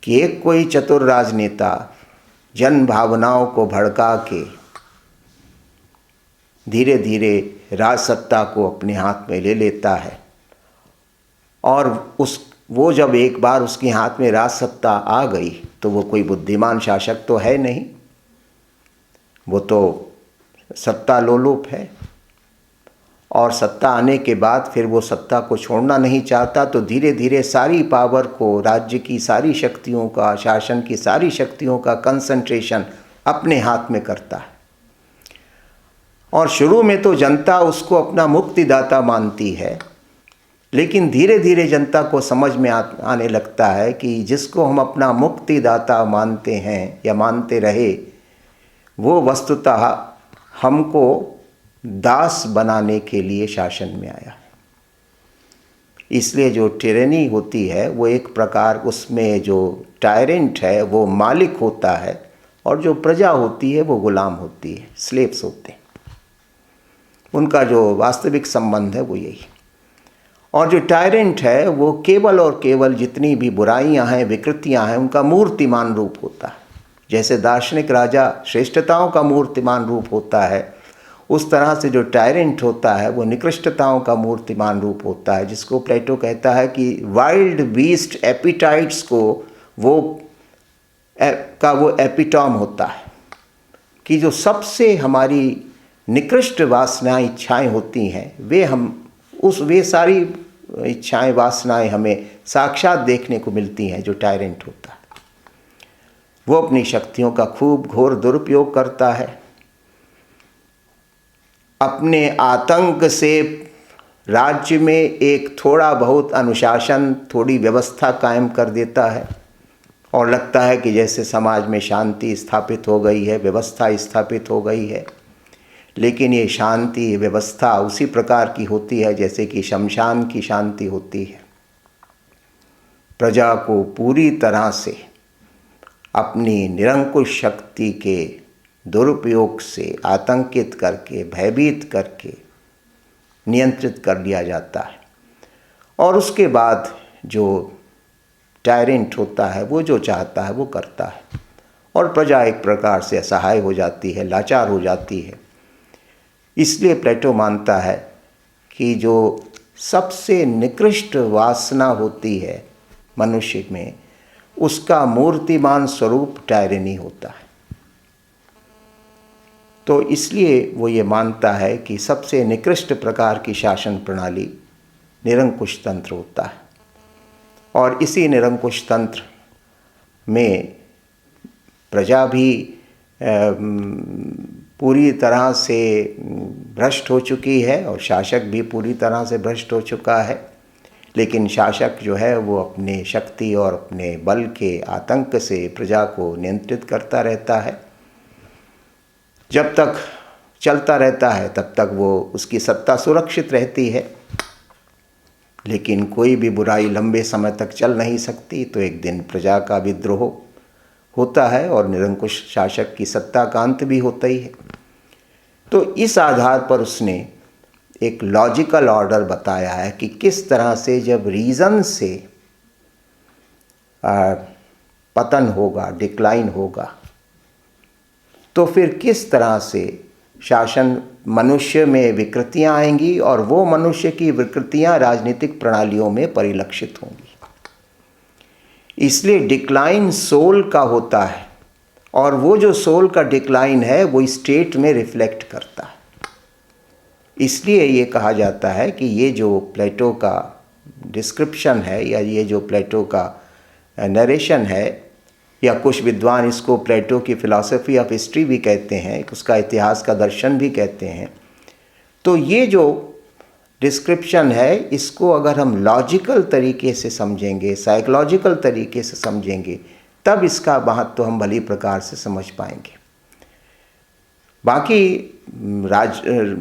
कि एक कोई चतुर राजनेता जन भावनाओं को भड़का के धीरे धीरे राज सत्ता को अपने हाथ में ले लेता है। और वो जब एक बार उसके हाथ में राज सत्ता आ गई, तो वो कोई बुद्धिमान शासक तो है नहीं, वो तो सत्ता लोलुप है। और सत्ता आने के बाद फिर वो सत्ता को छोड़ना नहीं चाहता, तो धीरे धीरे सारी पावर को, राज्य की सारी शक्तियों का, शासन की सारी शक्तियों का कंसंट्रेशन अपने हाथ में करता है। और शुरू में तो जनता उसको अपना मुक्तिदाता मानती है, लेकिन धीरे धीरे जनता को समझ में आने लगता है कि जिसको हम अपना मुक्तिदाता मानते हैं या मानते रहे, वो वस्तुतः हमको दास बनाने के लिए शासन में आया है। इसलिए जो टिरेनी होती है वो एक प्रकार, उसमें जो टायरेंट है वो मालिक होता है और जो प्रजा होती है वो गुलाम होती है, स्लेव्स होते हैं। उनका जो वास्तविक संबंध है वो यही। और जो टायरेंट है वो केवल और केवल जितनी भी बुराइयां हैं, विकृतियां हैं, उनका मूर्तिमान रूप होता है। जैसे दार्शनिक राजा श्रेष्ठताओं का मूर्तिमान रूप होता है, उस तरह से जो टायरेंट होता है वो निकृष्टताओं का मूर्तिमान रूप होता है, जिसको प्लेटो कहता है कि वाइल्ड बीस्ट एपिटाइट्स को वो एपिटॉम होता है, कि जो सबसे हमारी निकृष्ट वासनाएं, इच्छाएं होती हैं, वे सारी इच्छाएं, वासनाएं हमें साक्षात देखने को मिलती हैं जो टायरेंट होता है। वो अपनी शक्तियों का खूब घोर दुरुपयोग करता है, अपने आतंक से राज्य में एक थोड़ा बहुत अनुशासन, थोड़ी व्यवस्था कायम कर देता है और लगता है कि जैसे समाज में शांति स्थापित हो गई है, व्यवस्था स्थापित हो गई है। लेकिन ये शांति व्यवस्था उसी प्रकार की होती है जैसे कि शमशान की शांति होती है। प्रजा को पूरी तरह से अपनी निरंकुश शक्ति के दुरुपयोग से आतंकित करके, भयभीत करके नियंत्रित कर लिया जाता है। और उसके बाद जो टायरेंट होता है वो जो चाहता है वो करता है, और प्रजा एक प्रकार से असहाय हो जाती है, लाचार हो जाती है। इसलिए प्लेटो मानता है कि जो सबसे निकृष्ट वासना होती है मनुष्य में, उसका मूर्तिमान स्वरूप टायरेनी होता है। तो इसलिए वो ये मानता है कि सबसे निकृष्ट प्रकार की शासन प्रणाली निरंकुश तंत्र होता है, और इसी निरंकुश तंत्र में प्रजा भी पूरी तरह से भ्रष्ट हो चुकी है और शासक भी पूरी तरह से भ्रष्ट हो चुका है। लेकिन शासक जो है वो अपने शक्ति और अपने बल के आतंक से प्रजा को नियंत्रित करता रहता है। जब तक चलता रहता है तब तक वो उसकी सत्ता सुरक्षित रहती है, लेकिन कोई भी बुराई लंबे समय तक चल नहीं सकती। तो एक दिन प्रजा का विद्रोह होता है और निरंकुश शासक की सत्ता का अंत भी होता ही है। तो इस आधार पर उसने एक लॉजिकल ऑर्डर बताया है कि किस तरह से जब रीज़न से पतन होगा, डिक्लाइन होगा, तो फिर किस तरह से शासन मनुष्य में विकृतियां आएंगी और वो मनुष्य की विकृतियां राजनीतिक प्रणालियों में परिलक्षित होंगी। इसलिए डिक्लाइन सोल का होता है, और वो जो सोल का डिक्लाइन है वो स्टेट में रिफ्लेक्ट करता है। इसलिए ये कहा जाता है कि ये जो प्लेटो का डिस्क्रिप्शन है या ये जो प्लेटो का नरेशन है, या कुछ विद्वान इसको प्लेटो की फिलॉसफी ऑफ हिस्ट्री भी कहते हैं, उसका इतिहास का दर्शन भी कहते हैं। तो ये जो डिस्क्रिप्शन है, इसको अगर हम लॉजिकल तरीके से समझेंगे, साइकोलॉजिकल तरीके से समझेंगे, तब इसका महत्व हम भली प्रकार से समझ पाएंगे। बाकी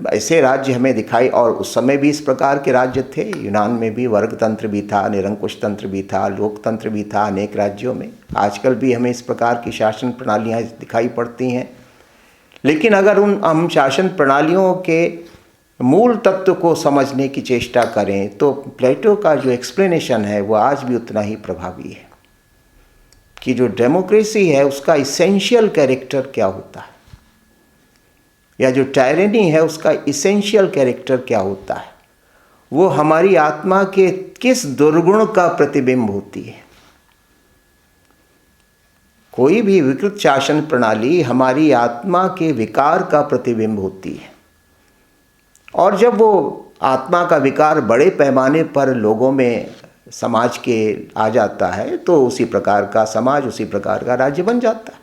ऐसे राज्य हमें दिखाई, और उस समय भी इस प्रकार के राज्य थे। यूनान में भी वर्ग तंत्र भी था, निरंकुश तंत्र भी था, लोकतंत्र भी था अनेक राज्यों में। आजकल भी हमें इस प्रकार की शासन प्रणालियाँ दिखाई पड़ती हैं। लेकिन अगर हम शासन प्रणालियों के मूल तत्व को समझने की चेष्टा करें तो प्लेटो का जो एक्सप्लेनेशन है वो आज भी उतना ही प्रभावी है कि जो डेमोक्रेसी है उसका इसेंशियल कैरेक्टर क्या होता है, या जो टायरेनी है उसका इसेंशियल कैरेक्टर क्या होता है। वो हमारी आत्मा के किस दुर्गुण का प्रतिबिंब होती है। कोई भी विकृत शासन प्रणाली हमारी आत्मा के विकार का प्रतिबिंब होती है, और जब वो आत्मा का विकार बड़े पैमाने पर लोगों में, समाज के आ जाता है, तो उसी प्रकार का समाज, उसी प्रकार का राज्य बन जाता है।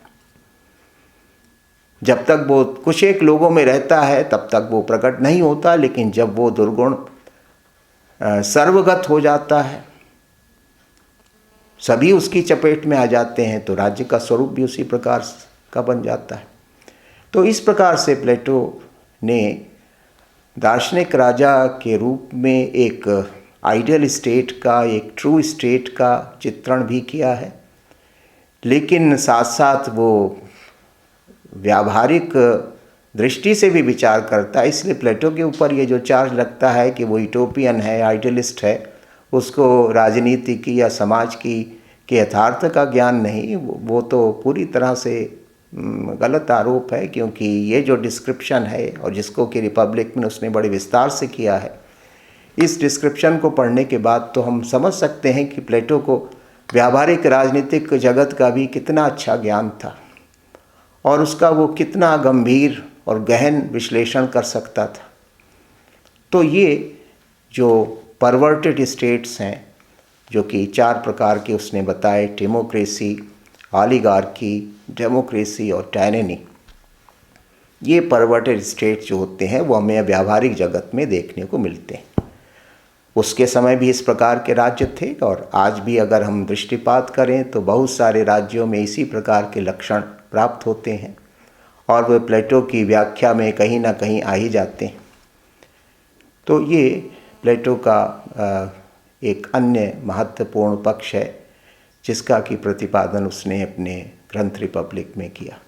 जब तक वो कुछ एक लोगों में रहता है तब तक वो प्रकट नहीं होता, लेकिन जब वो दुर्गुण सर्वगत हो जाता है, सभी उसकी चपेट में आ जाते हैं, तो राज्य का स्वरूप भी उसी प्रकार का बन जाता है। तो इस प्रकार से प्लेटो ने दार्शनिक राजा के रूप में एक आइडियल स्टेट का, एक ट्रू स्टेट का चित्रण भी किया है, लेकिन साथ साथ वो व्यावहारिक दृष्टि से भी विचार करता है। इसलिए प्लेटो के ऊपर ये जो चार्ज लगता है कि वो यूटोपियन है, आइडियलिस्ट है, उसको राजनीति की या समाज की के यथार्थ का ज्ञान नहीं, वो तो पूरी तरह से गलत आरोप है। क्योंकि ये जो डिस्क्रिप्शन है, और जिसको कि रिपब्लिक में उसने बड़े विस्तार से किया है, इस डिस्क्रिप्शन को पढ़ने के बाद तो हम समझ सकते हैं कि प्लेटो को व्यावहारिक राजनीतिक जगत का भी कितना अच्छा ज्ञान था, और उसका वो कितना गंभीर और गहन विश्लेषण कर सकता था। तो ये जो परवर्टेड स्टेट्स हैं, जो कि 4 प्रकार के उसने बताए, डेमोक्रेसी, ऑलिगार्की, डेमोक्रेसी और टायरेनी, ये परवर्टेड स्टेट्स जो होते हैं वो हमें व्यावहारिक जगत में देखने को मिलते हैं। उसके समय भी इस प्रकार के राज्य थे और आज भी अगर हम दृष्टिपात करें तो बहुत सारे राज्यों में इसी प्रकार के लक्षण प्राप्त होते हैं और वे प्लेटो की व्याख्या में कहीं ना कहीं आ ही जाते हैं। तो ये प्लेटो का एक अन्य महत्वपूर्ण पक्ष है जिसका कि प्रतिपादन उसने अपने ग्रंथ रिपब्लिक में किया।